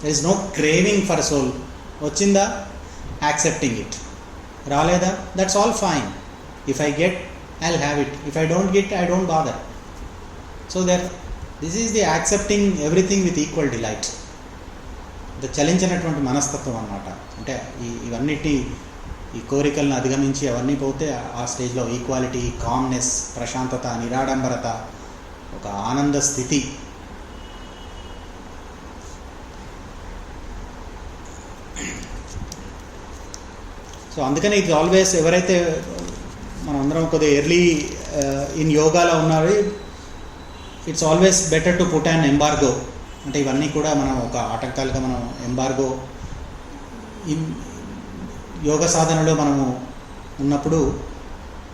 There is no craving for soul. వచ్చిందా, యాక్సెప్టింగ్ ఇట్. రాలేదా, that's all fine. If I get I will have it, if I don't get I don't bother. So this is the accepting everything with equal delight. చలించినటువంటి మనస్తత్వం అన్నమాట. అంటే ఇవన్నిటి ఈ కోరికలను అధిగమించి అవన్నీ పోతే ఆ స్టేజ్లో ఈక్వాలిటీ, కామ్నెస్, ప్రశాంతత, నిరాడంబరత, ఒక ఆనంద స్థితి. సో అందుకని ఇది ఆల్వేస్ ఎవరైతే మనం అందరం కొద్దిగా ఎర్లీ ఇన్ యోగాలో ఉన్నారో it's always better to put an embargo. అంటే ఇవన్నీ కూడా మనం ఒక ఆటంకాలుగా మనం ఎంబార్గో యోగ సాధనలో మనము ఉన్నప్పుడు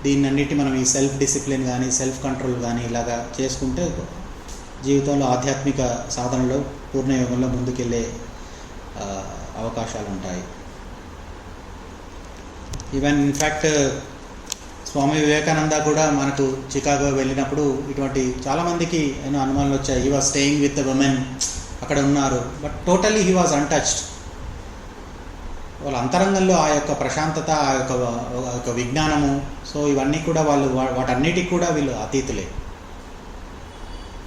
దీన్నన్నిటి మనం ఈ సెల్ఫ్ డిసిప్లిన్ కానీ, సెల్ఫ్ కంట్రోల్ కానీ ఇలాగా చేసుకుంటే జీవితంలో ఆధ్యాత్మిక సాధనలో పూర్ణయోగంలో ముందుకెళ్ళే అవకాశాలు ఉంటాయి. ఈవెన్ ఇన్ఫ్యాక్ట్ స్వామి వివేకానంద కూడా మనకు చికాగో వెళ్ళినప్పుడు ఇటువంటి చాలామందికి ఎన్నో అనుమానాలు వచ్చాయి. He was staying with the women, అక్కడ ఉన్నారు, but totally he was untouched. వాళ్ళ అంతరంగంలో ఆ యొక్క ప్రశాంతత, ఆ యొక్క విజ్ఞానము, సో ఇవన్నీ కూడా వాళ్ళు వాటన్నిటికి కూడా వీళ్ళు అతీతులే.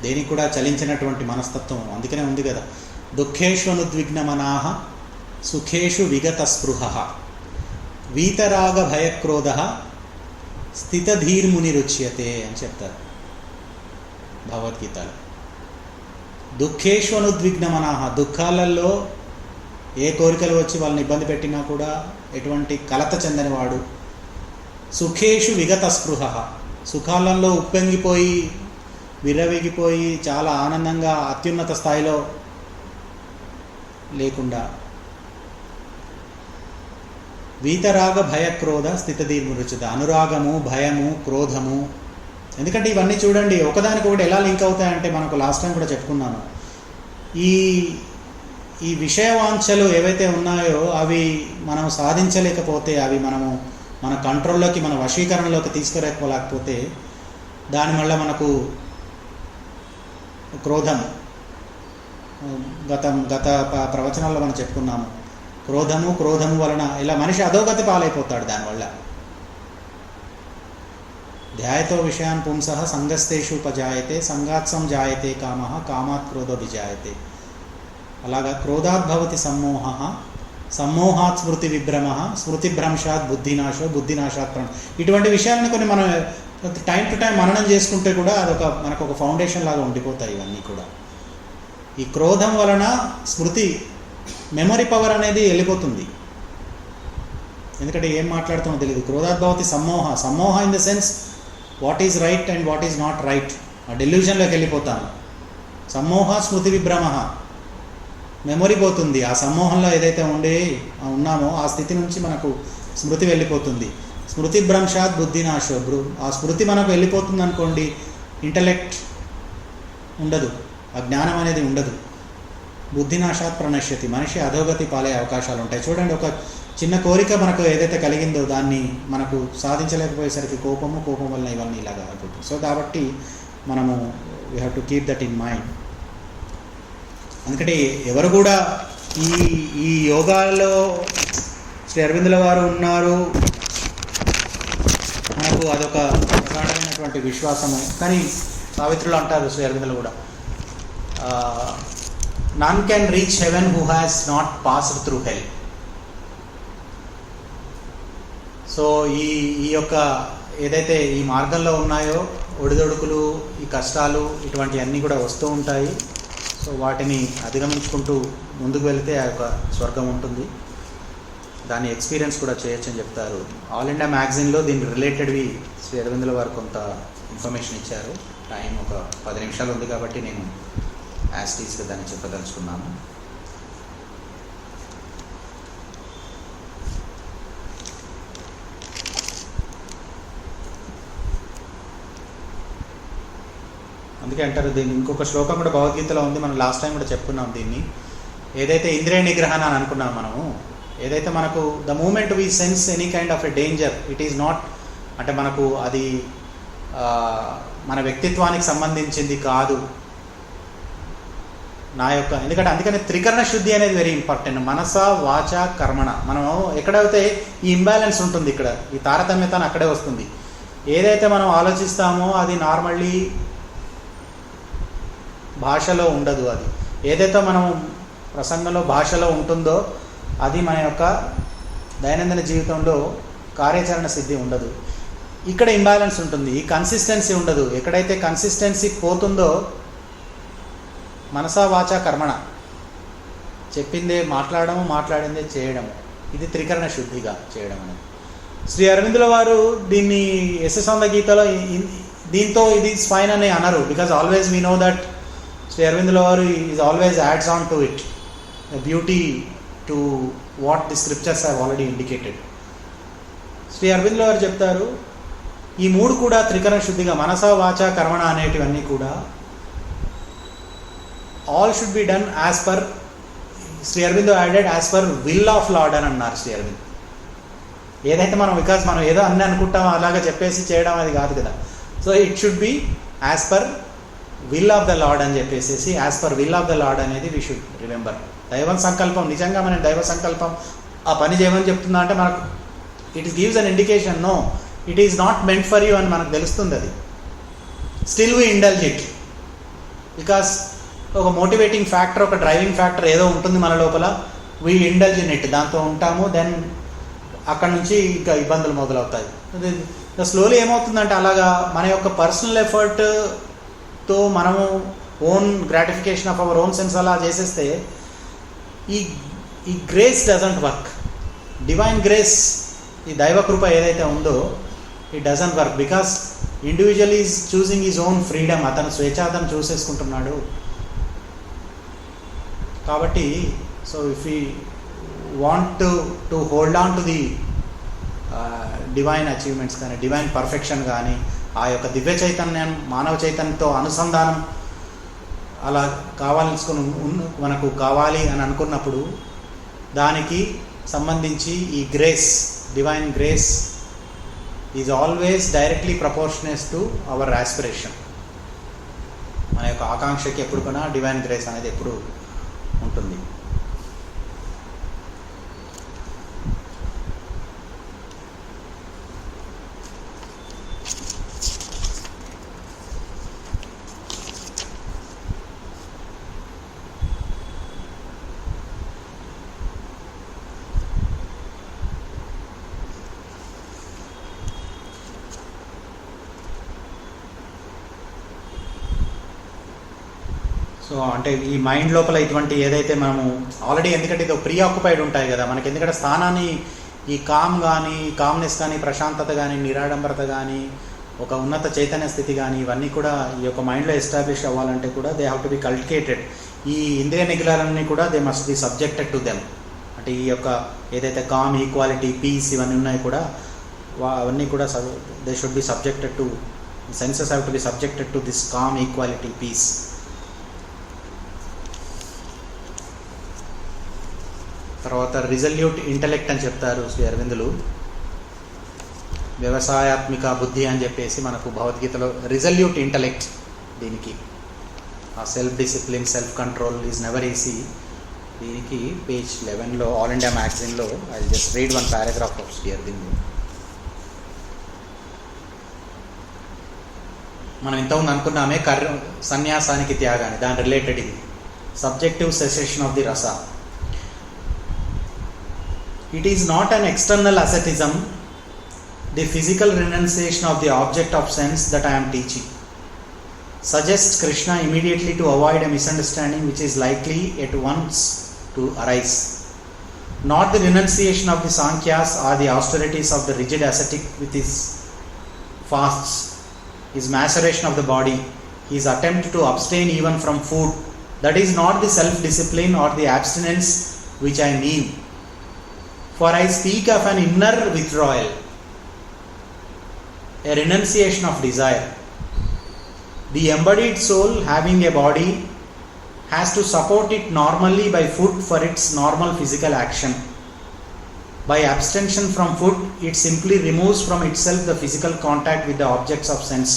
దేనికి కూడా చలించినటువంటి మనస్తత్వం. అందుకనే ఉంది కదా, దుఃఖేషు అనుద్విగ్నమనాహ సుఖేషు విగత స్పృహ వీతరాగ భయక్రోధ స్థితధీర్మునిరుచ్యతే అని చెప్తారు భగవద్గీతలో. దుఃఖేషు అనుద్విగ్నమనాహ, దుఃఖాలలో ఏ కోరికలు వచ్చి వాళ్ళని ఇబ్బంది పెట్టినా కూడా ఎటువంటి కలత చెందనివాడు. సుఖేషు విగత స్పృహ, సుఖాలలో ఉప్పొంగిపోయి విర్రవీగిపోయి చాలా ఆనందంగా అత్యున్నత స్థాయిలో లేకుండా. వీతరాగ భయక్రోధ స్థితధీర్మురుచిత, అనురాగము, భయము, క్రోధము. ఎందుకంటే ఇవన్నీ చూడండి ఒకదానికొకటి ఎలా లింక్ అవుతాయంటే, మనకు లాస్ట్ టైం కూడా చెప్పుకున్నాను, ఈ విషయవాంఛలు ఏవైతే ఉన్నాయో అవి మనం సాధించలేకపోతే, అవి మన కంట్రోల్లోకి, మన వశీకరణలోకి తీసుకురాకపోతే దానివల్ల మనకు క్రోధం, గత ప్రవచనాల్లో మనం చెప్పుకున్నాము, క్రోధము వలన ఇలా మనిషి అధోగతి పాలైపోతాడు. దానివల్ల ధ్యాయతో విషయాన్ పుంసః సంగస్తేషు ఉపజాయతే సంగాత్సం జాయతే కామః కామాత్ క్రోధో విజాయతే. అలాగా క్రోధాత్ భవతి సమ్మోహః సమ్మోహాత్ స్మృతి విభ్రమః స్మృతిభ్రంశాత్ బుద్ధినాశో బుద్ధినాశాత్ ప్రణం. ఇటువంటి విషయాలను కొన్ని మనం టైం టు టైం మననం చేసుకుంటే కూడా మనకు ఒక ఫౌండేషన్ లాగా ఉండిపోతాయి ఇవన్నీ కూడా. ఈ క్రోధం వలన స్మృతి, మెమరీ పవర్ అనేది వెళ్ళిపోతుంది. ఎందుకంటే ఏం మాట్లాడుతామో తెలియదు. క్రోధాత్ భవతి సమ్మోహ in the sense what is right and what is not right, ఆ డెల్యూజన్లోకి వెళ్ళిపోతాము. సమ్మోహ స్మృతి విభ్రమ, మెమొరీ పోతుంది. ఆ సమ్మోహంలో ఏదైతే ఉన్నామో ఆ స్థితి నుంచి మనకు స్మృతి వెళ్ళిపోతుంది. స్మృతి భ్రంశాత్ బుద్ధినాశో, ఆ స్మృతి మనకు వెళ్ళిపోతుంది అనుకోండి, ఇంటలెక్ట్ ఉండదు, ఆ జ్ఞానం అనేది ఉండదు. బుద్ధినాశాత్ ప్రణశ్యతి, మనిషి అధోగతి పాలే అవకాశాలు ఉంటాయి. చూడండి, చిన్న కోరిక మనకు ఏదైతే కలిగిందో దాన్ని మనకు సాధించలేకపోయేసరికి కోపం వల్ల ఇవన్నీ ఇలాగా అయిపోతుంది. సో కాబట్టి మనము we have to keep that in mind. అందుకని ఎవరు కూడా ఈ యోగాలో శ్రీ అరవిందుల వారు ఉన్నారు, మనకు అదొక ప్రగాఢమైనటువంటి విశ్వాసము. కానీ సావిత్రులు అంటారు శ్రీ అరవిందులు కూడా, none can reach heaven who has not passed through hell. So ఈ యొక్క ఏదైతే ఈ మార్గంలో ఉన్నాయో ఒడిదొడుకులు, ఈ కష్టాలు, ఇటువంటివన్నీ కూడా వస్తూ ఉంటాయి. సో వాటిని అధిగమించుకుంటూ ముందుకు వెళితే ఆ యొక్క స్వర్గం ఉంటుంది. దాన్ని ఎక్స్పీరియన్స్ కూడా చేయొచ్చు అని చెప్తారు. ఆల్ ఇండియా మ్యాగజైన్లో దీనికి రిలేటెడ్వి శ్రీ అరవిందుల వారు కొంత ఇన్ఫర్మేషన్ ఇచ్చారు. టైం ఒక 10 నిమిషాలు ఉంది కాబట్టి నేను యాస్టీస్గా దాన్ని చెప్పదలుచుకున్నాను. అందుకే అంటారు దీన్ని, ఇంకొక శ్లోకం కూడా భగవద్గీతలో ఉంది, మనం లాస్ట్ టైం కూడా చెప్పుకున్నాం దీన్ని. ఏదైతే ఇంద్రియ నిగ్రహణ అని అనుకున్నాం మనము, ఏదైతే మనకు the moment we sense any kind of a danger, it is not, అంటే మనకు అది మన వ్యక్తిత్వానికి సంబంధించింది కాదు నా యొక్క. ఎందుకంటే అందుకని త్రికరణ శుద్ధి అనేది వెరీ ఇంపార్టెంట్. మనస వాచ కర్మణ. మనం ఎక్కడైతే ఈ ఇంబ్యాలెన్స్ ఉంటుంది, ఇక్కడ ఈ తారతమ్యత అక్కడే వస్తుంది. ఏదైతే మనం ఆలోచిస్తామో అది నార్మల్లీ భాషలో ఉండదు. అది ఏదైతే మనం ప్రసంగంలో భాషలో ఉంటుందో అది మన యొక్క దైనందిన జీవితంలో కార్యాచరణ సిద్ధి ఉండదు. ఇక్కడ ఇంబ్యాలెన్స్ ఉంటుంది, ఈ కన్సిస్టెన్సీ ఉండదు. ఎక్కడైతే కన్సిస్టెన్సీ పోతుందో మనసా వాచ కర్మణ, చెప్పిందే మాట్లాడము, మాట్లాడిందే చేయడము, ఇది త్రికరణ శుద్ధిగా చేయడం అనేది. శ్రీ అరవిందుల వారు దీన్ని యశస్వంద గీతలో దీంతో ఇది ఫైన్ అని అనరు. Because always we know that Sri అరవిందుల వారు is always adds on to it beauty to what the scriptures have already indicated. Sri అరవిందుల వారు చెప్తారు ఈ మూడు కూడా త్రికరణ శుద్ధిగా, మనస వాచ కర్మణ అనేటివన్నీ కూడా all should be done as per, Shri Aurobindo added as per will of Lord అని అన్నారు శ్రీ అరవింద్. ఏదైతే మనం బికాజ్ మనం ఏదో అన్నీ అనుకుంటామో అలాగా చెప్పేసి చేయడం అది కాదు కదా. So it should be as per will of the lord అని చెప్పేసి, as per will of the lord అనేది వీ షుడ్ రిమెంబర్. దైవ సంకల్పం, నిజంగా మనం దైవ సంకల్పం ఆ పని చేయమని చెప్తుందా అంటే మనకు it gives an indication, no it is not meant for you అని మనకు తెలుస్తుంది. అది still we indulge it because ఒక మోటివేటింగ్ ఫ్యాక్టర్, ఒక డ్రైవింగ్ ఫ్యాక్టర్ ఏదో ఉంటుంది మన లోపల, వీ ఇండల్జ్ ఇన్ ఇట్, దాంతో ఉంటాము. దెన్ అక్కడ నుంచి ఇంకా ఇబ్బందులు మొదలవుతాయి. స్లోలీ ఏమవుతుందంటే అలాగా మన యొక్క పర్సనల్ ఎఫర్ట్తో మనము own gratification of our own sense అలా చేసేస్తే ఈ grace doesn't work. Divine grace, ఈ దైవకృప ఏదైతే ఉందో it doesn't work because individual is choosing is own freedom. అతను స్వేచ్ఛాతను చూసేసుకుంటున్నాడు కాబట్టి. So if you want to hold on to the divine achievements కానీ, divine perfection కానీ, ఆ యొక్క దివ్య చైతన్యం మానవ చైతన్యంతో అనుసంధానం అలా కావాల్సుకుని మనకు కావాలి అని అనుకున్నప్పుడు దానికి సంబంధించి ఈ grace, divine grace is always directly proportionate to our aspiration. మన యొక్క ఆకాంక్షకి ఎప్పుడు కూడా డివైన్ గ్రేస్ అనేది ఎప్పుడు ఉంటుంది. సో అంటే ఈ మైండ్ లోపల ఇటువంటి ఏదైతే మనము ఆల్రెడీ, ఎందుకంటే ఇది ప్రీ ఆక్యుపైడ్ ఉంటాయి కదా మనకి, ఎందుకంటే స్థానాన్ని ఈ కామ్ కానీ, కామ్నెస్ కానీ, ప్రశాంతత కానీ, నిరాడంబరత కానీ, ఒక ఉన్నత చైతన్య స్థితి కానీ, ఇవన్నీ కూడా ఈ యొక్క మైండ్లో ఎస్టాబ్లిష్ అవ్వాలంటే కూడా దే హ్యావ్ టు బి కల్టికేటెడ్. ఈ ఇంద్రియ నిగ్రహాలన్నీ కూడా they must be subjected to them. అంటే ఈ యొక్క ఏదైతే కామ్, ఈక్వాలిటీ, పీస్ ఇవన్నీ ఉన్నాయి కూడా అవన్నీ కూడా they should be subjected to, senses have to be subjected to this calm, equality, peace. తర్వాత రిజల్యూట్ ఇంటలెక్ట్ అని చెప్తారు శ్రీ అరవిందులు. వ్యవసాయాత్మిక బుద్ధి అని చెప్పేసి మనకు భగవద్గీతలో రిజల్యూట్ ఇంటలెక్ట్, దీనికి ఆ self discipline, self control is never easy. దీనికి పేజ్ 11లో ఆల్ ఇండియా మ్యాగజైన్లో I just read one paragraph of Sri Aurobindo. మనం ఇంతకుముందు అనుకున్నామే సన్యాసానికి త్యాగాన్ని, దాని రిలేటెడ్ ఇది subjective cessation of the rasa. It is not an external asceticism, the physical renunciation of the object of sense that I am teaching, suggests Krishna immediately to avoid a misunderstanding which is likely at once to arise. Not the renunciation of the Sankhyas or the austerities of the rigid ascetic with his fasts, his maceration of the body, his attempt to abstain even from food. That is not the self-discipline or the abstinence which I mean. For I speak of an inner withdrawal, a renunciation of desire. The embodied soul, having a body, has to support it normally by food for its normal physical action. By abstention from food, it simply removes from itself the physical contact with the objects of sense,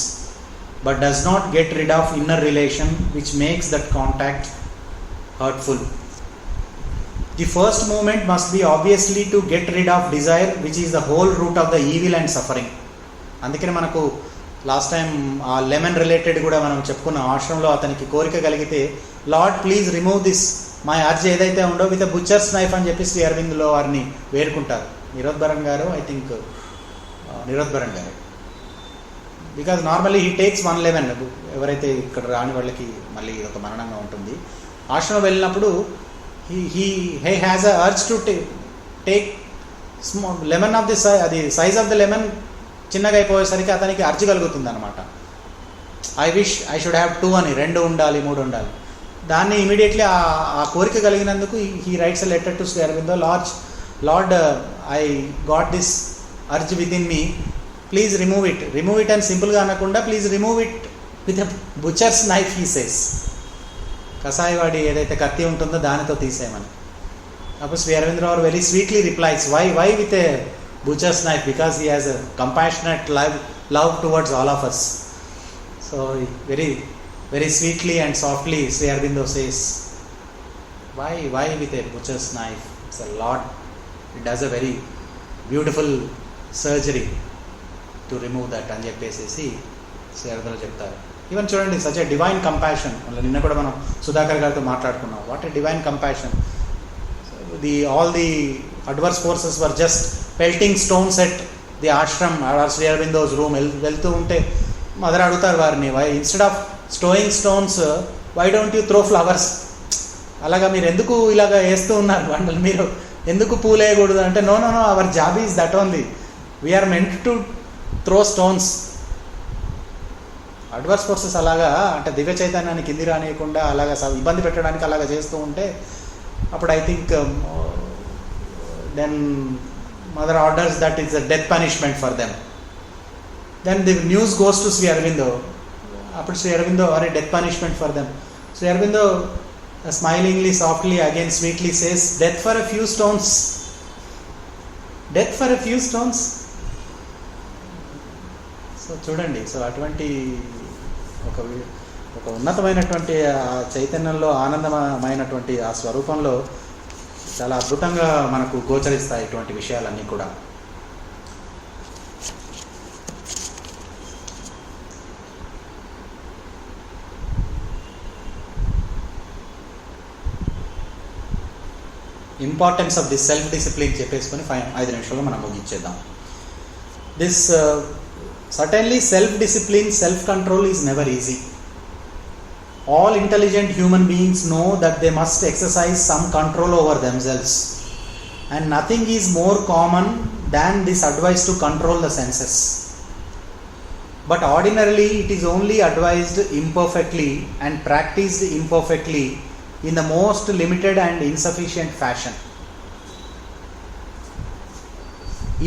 but does not get rid of inner relation which makes that contact hurtful. The first movement must be obviously to get rid of desire, which is the whole root of the evil and suffering. అందుకని మనకు last time ఆ lemon related కూడా మనం చెప్పుకున్నాం. ఆశ్రమంలో అతనికి కోరిక కలిగితే, lord please remove this my urge ఏదైతే ఉందో విత్ బుచ్చర్స్ నైఫ్ అని చెప్పి శ్రీ అరవింద్లో వారిని వేడుకుంటారు. నిరోద్భరణ్ గారు, ఐ థింక్ నిరోద్భరణ్ గారు, because normally he takes 1 lemon. ఎవరైతే ఇక్కడ రాని వాళ్ళకి మళ్ళీ ఒక మరణంగా ఉంటుంది. ఆశ్రమం వెళ్ళినప్పుడు he has a urge to take lemon of the అది సైజ్ ఆఫ్ ద లెమన్ చిన్నగా అయిపోయేసరికి అతనికి అర్జీ కలుగుతుంది అనమాట. I wish I should have 2 అని, 2 ఉండాలి, 3 ఉండాలి. దాన్ని ఇమీడియట్లీ ఆ కోరిక కలిగినందుకు he writes a letter to Shri Aurobindo, lord I got this urge within me, please remove it అని సింపుల్గా అనకుండా please remove it with a butcher's knife he says. కసాయివాడి ఏదైతే కత్తి ఉంటుందో దానితో తీసేయమని. అప్పుడు Shri Aurobindo very sweetly replies, why with a butcher's knife, because he has a compassionate love towards all of us. So very very sweetly and softly Sri Aurobindo says, why with a butcher's knife? It's a lot, it does a very beautiful surgery to remove that అని చెప్పేసి శ్రీ అరవిందో చెప్తారు. Even చూడండి, such a divine compassion. నిన్న కూడా మనం సుధాకర్ గారితో మాట్లాడుకున్నాం, what a divine compassion. all the adverse forces were just pelting stones at the ashram or Sri Aurobindo's room. వెళ్తూ ఉంటే మదర్ అడుగుతారు వారిని, why instead of throwing stones why don't you throw flowers? అలాగా మీరు ఎందుకు ఇలాగ వేస్తూ ఉన్నారు బండలు, మీరు ఎందుకు పూలు వేయకూడదు అంటే, no our job is that only, we are meant to throw stones. Adverse forces అలాగా అంటే దివ్య చైతన్యాన్ని కింది రానియకుండా అలాగా ఇబ్బంది పెట్టడానికి అలాగా చేస్తూ ఉంటే, అప్పుడు I think then mother orders that it's a death punishment for them. Then the news goes to Sri Aurobindo. Appudu Sri Aurobindo, or a death punishment for them. Sri Aurobindo smilingly, softly, again sweetly says, death for a few stones. Death for a few stones. So చూడండి, so అటువంటి ఒక ఉన్నతమైనటువంటి ఆ చైతన్యంలో, ఆనందమైనటువంటి ఆ స్వరూపంలో చాలా అద్భుతంగా మనకు గోచరిస్తాయి ఇటువంటి విషయాలన్నీ కూడా. Importance of this self discipline చెప్పేసుకొని 5 నిమిషాల్లో మనం ముగించేద్దాం. This certainly self discipline, self control is never easy. All intelligent human beings know that they must exercise some control over themselves, and nothing is more common than this advice to control the senses. But ordinarily it is only advised imperfectly and practiced imperfectly in the most limited and insufficient fashion.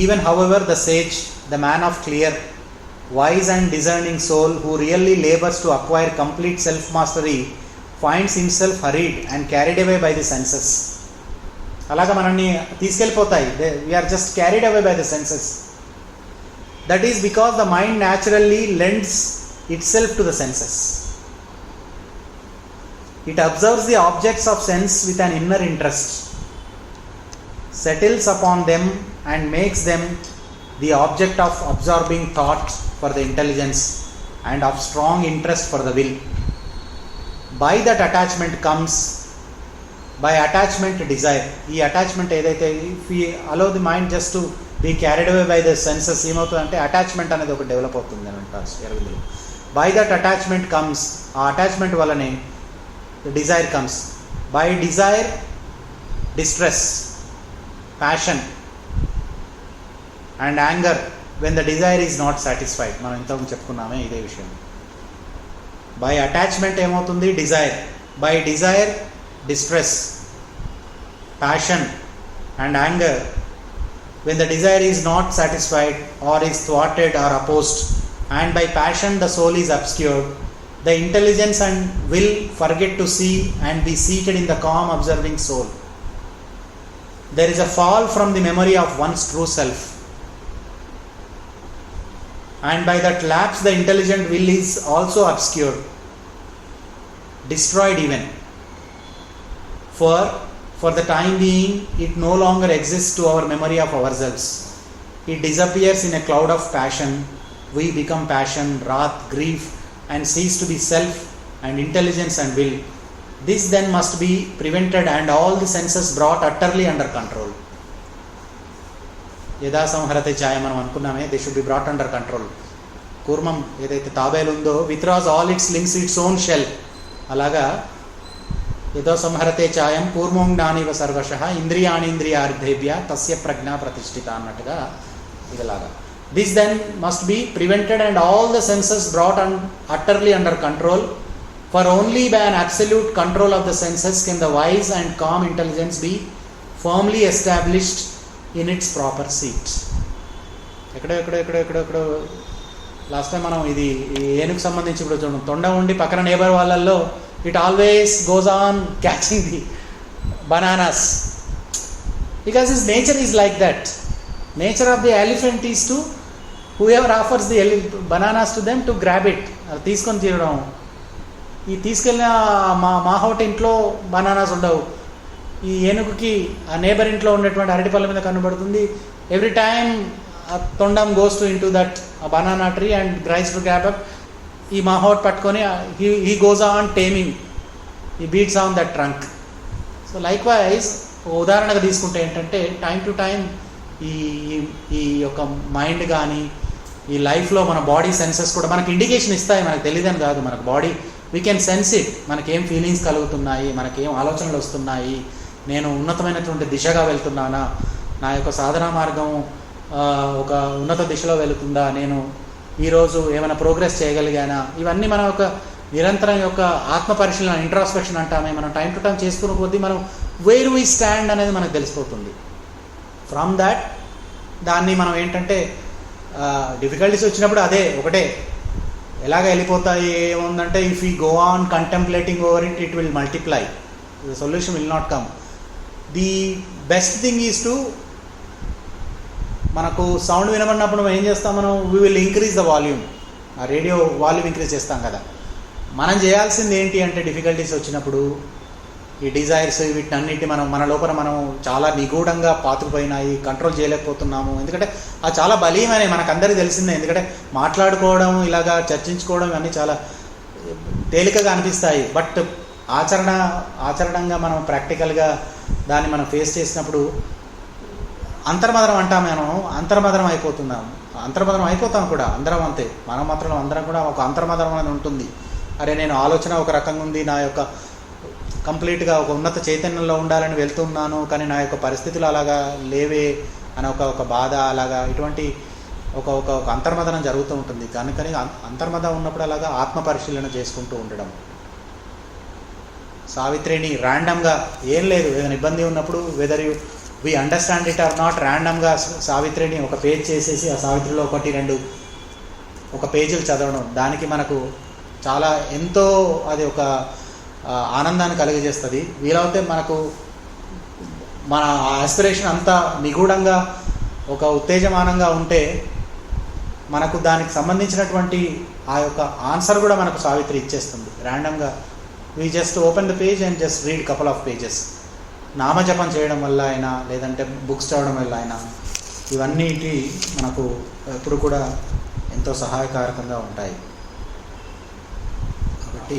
Even however the sage, the man of clear, wise and discerning soul who really labors to acquire complete self-mastery finds himself hurried and carried away by the senses. అలాగా మనల్ని తీసుకెళ్ళిపోతాయి. We are just carried away by the senses. That is because the mind naturally lends itself to the senses. It observes the objects of sense with an inner interest, settles upon them and makes them the object of absorbing thought for the intelligence and of strong interest for the will. By that attachment comes, by attachment, desire. ఈ attachment ఏదైతే, if we allow the mind just to be carried away by the senses, ఏమవుతుందంటే attachment అనేది ఒకటి develop అవుతుంది అని అంటారు శ్రీ అరవిందులు. By that attachment comes, ఆ అటాచ్మెంట్ వల్లనే the desire comes. By desire, distress, passion and anger when the desire is not satisfied. మనం ఇంతకు చెప్పుకున్నామే ఇదే విషయం. By attachment ఏమవుతుంది? desire. By desire, distress, passion and anger when the desire is not satisfied or is thwarted or opposed, and by passion the soul is obscured. The intelligence and will forget to see and be seated in the calm observing soul. There is a fall from the memory of one's true self, and by that lapse the intelligent will is also obscured, destroyed even. For the time being it no longer exists to our memory of ourselves. It disappears in a cloud of passion. We become passion, wrath, grief, and cease to be self and intelligence and will. This then must be prevented and all the senses brought utterly under control. యదా సంహరతే ఛాయ మనం అనుకున్నామే, they should be brought under control. కూర్మం ఏదైతే తాబేలు ఉందో withdraws all its links its own shell. అలాగా యదో సంహరతే ఛాయం కూర్మం జ్ఞానివ సర్వశః ఇంద్రియాణీంద్రియార్థేభ్య తస్య ప్రజ్ఞా ప్రతిష్ఠిత అన్నట్టుగా ఇదిలాగా. This then must be prevented and all the senses brought utterly under control, for only by an absolute control of the senses can the wise and calm intelligence be firmly established in its proper seat. ఎక్కడో last time మనం ఇది ఏనుగు సంబంధించి ఇప్పుడు చూడండి, తొండ ఉండి పక్కన నేబర్ వాళ్ళల్లో it always goes on catching the bananas because his nature is like that. Nature of the elephant is to whoever offers the bananas to them to grab it, అది తీసుకొని తీయడం. ఈ తీసుకెళ్ళిన మాహోట ఇంట్లో బనానాస్ ఉండవు, ఈ ఏనుగుకి ఆ నేబర్ ఇంట్లో ఉండేటువంటి అరటిపళ్ళ మీద కనబడుతుంది. ఎవ్రీ టైమ్ తొండం goes to into that banana tree and tries to grab up. ఈ మాహోట్ పట్టుకొని హీ గోస్ ఆన్ టేమింగ్, ఈ beats on that trunk. So likewise ఉదాహరణగా తీసుకుంటే ఏంటంటే టైం టు టైం ఈ యొక్క మైండ్ కానీ ఈ లైఫ్లో మన బాడీ సెన్సెస్ కూడా మనకి ఇండికేషన్ ఇస్తాయి. మనకు తెలియదని కాదు, మనకు body we can sense it. మనకేం ఫీలింగ్స్ కలుగుతున్నాయి, మనకేం ఆలోచనలు వస్తున్నాయి, నేను ఉన్నతమైనటువంటి దిశగా వెళ్తున్నానా, నా యొక్క సాధనా మార్గం ఒక ఉన్నత దిశలో వెళుతుందా, నేను ఈరోజు ఏమైనా ప్రోగ్రెస్ చేయగలిగానా, ఇవన్నీ మన ఒక నిరంతరం యొక్క ఆత్మ పరిశీలన, ఇంట్రాస్పెక్షన్ అంటామే. మనం టైం టు టైం చేసుకున్న కొద్దీ మనం వేర్ వీ స్టాండ్ అనేది మనకు తెలిసిపోతుంది. ఫ్రమ్ దాట్ దాన్ని మనం ఏంటంటే డిఫికల్టీస్ వచ్చినప్పుడు అదే ఒకటే ఎలాగ వెళ్ళిపోతాయి. ఏముందంటే if you go on కంటెంప్లేటింగ్ over it, it will multiply, the solution will not come. The best thing is to, మనకు సౌండ్ వినబడినప్పుడు మనం ఏం చేస్తాం, మనం we will increase the volume, ఆ రేడియో వాల్యూమ్ ఇంక్రీజ్ చేస్తాం కదా. మనం చేయాల్సింది ఏంటి అంటే డిఫికల్టీస్ వచ్చినప్పుడు ఈ డిజైర్స్ వీటన్నిటి మన లోపల మనం చాలా నిగూఢంగా పాతుకుపోయినాయి, కంట్రోల్ చేయలేకపోతున్నాము. ఎందుకంటే అది చాలా బలీయమైనవి, మనకు అందరికీ తెలిసిందే. ఎందుకంటే మాట్లాడుకోవడం, ఇలాగా చర్చించుకోవడం ఇవన్నీ చాలా తేలికగా అనిపిస్తాయి. బట్ ఆచరణంగా మనం ప్రాక్టికల్గా దాన్ని మనం ఫేస్ చేసినప్పుడు అంతర్మదనం అంటాం. మనం అంతర్మదనం అయిపోతాం కూడా, అందరం అంతే. మనం మాత్రం అందరం కూడా ఒక అంతర్మదనం అనేది ఉంటుంది. అరే నేను ఆలోచన ఒక రకంగా ఉంది, నా యొక్క కంప్లీట్గా ఒక ఉన్నత చైతన్యంలో ఉండాలని వెళ్తున్నాను, కానీ నా యొక్క పరిస్థితులు అలాగా లేవే అని ఒక బాధ, అలాగా ఇటువంటి ఒక అంతర్మదనం జరుగుతూ ఉంటుంది. కనుకని అంతర్మదనం ఉన్నప్పుడు అలాగా ఆత్మ పరిశీలన చేసుకుంటూ ఉండడం. సావిత్రిని ర్యాండమ్గా ఏం లేదు, ఏదైనా ఇబ్బంది ఉన్నప్పుడు whether you we understand it or not, ర్యాండమ్గా సావిత్రిని ఒక పేజ్ చేసేసి ఆ సావిత్రిలో 1-2 పేజీలు చదవడం, దానికి మనకు చాలా ఎంతో అది ఒక ఆనందాన్ని కలిగజేస్తుంది. వీలవుతే మన ఆస్పిరేషన్ అంతా నిగూఢంగా ఒక ఉత్తేజమానంగా ఉంటే మనకు దానికి సంబంధించినటువంటి ఆ యొక్క ఆన్సర్ కూడా మనకు సావిత్రి ఇచ్చేస్తుంది. ర్యాండమ్గా we just open the page and just read couple of pages. నామజపం చేయడం వల్ల అయినా, లేదంటే బుక్స్ చదవడం వల్ల అయినా, ఇవన్నిటి మనకు ఎప్పుడు కూడా ఎంతో సహాయకారకంగా ఉంటాయి. కాబట్టి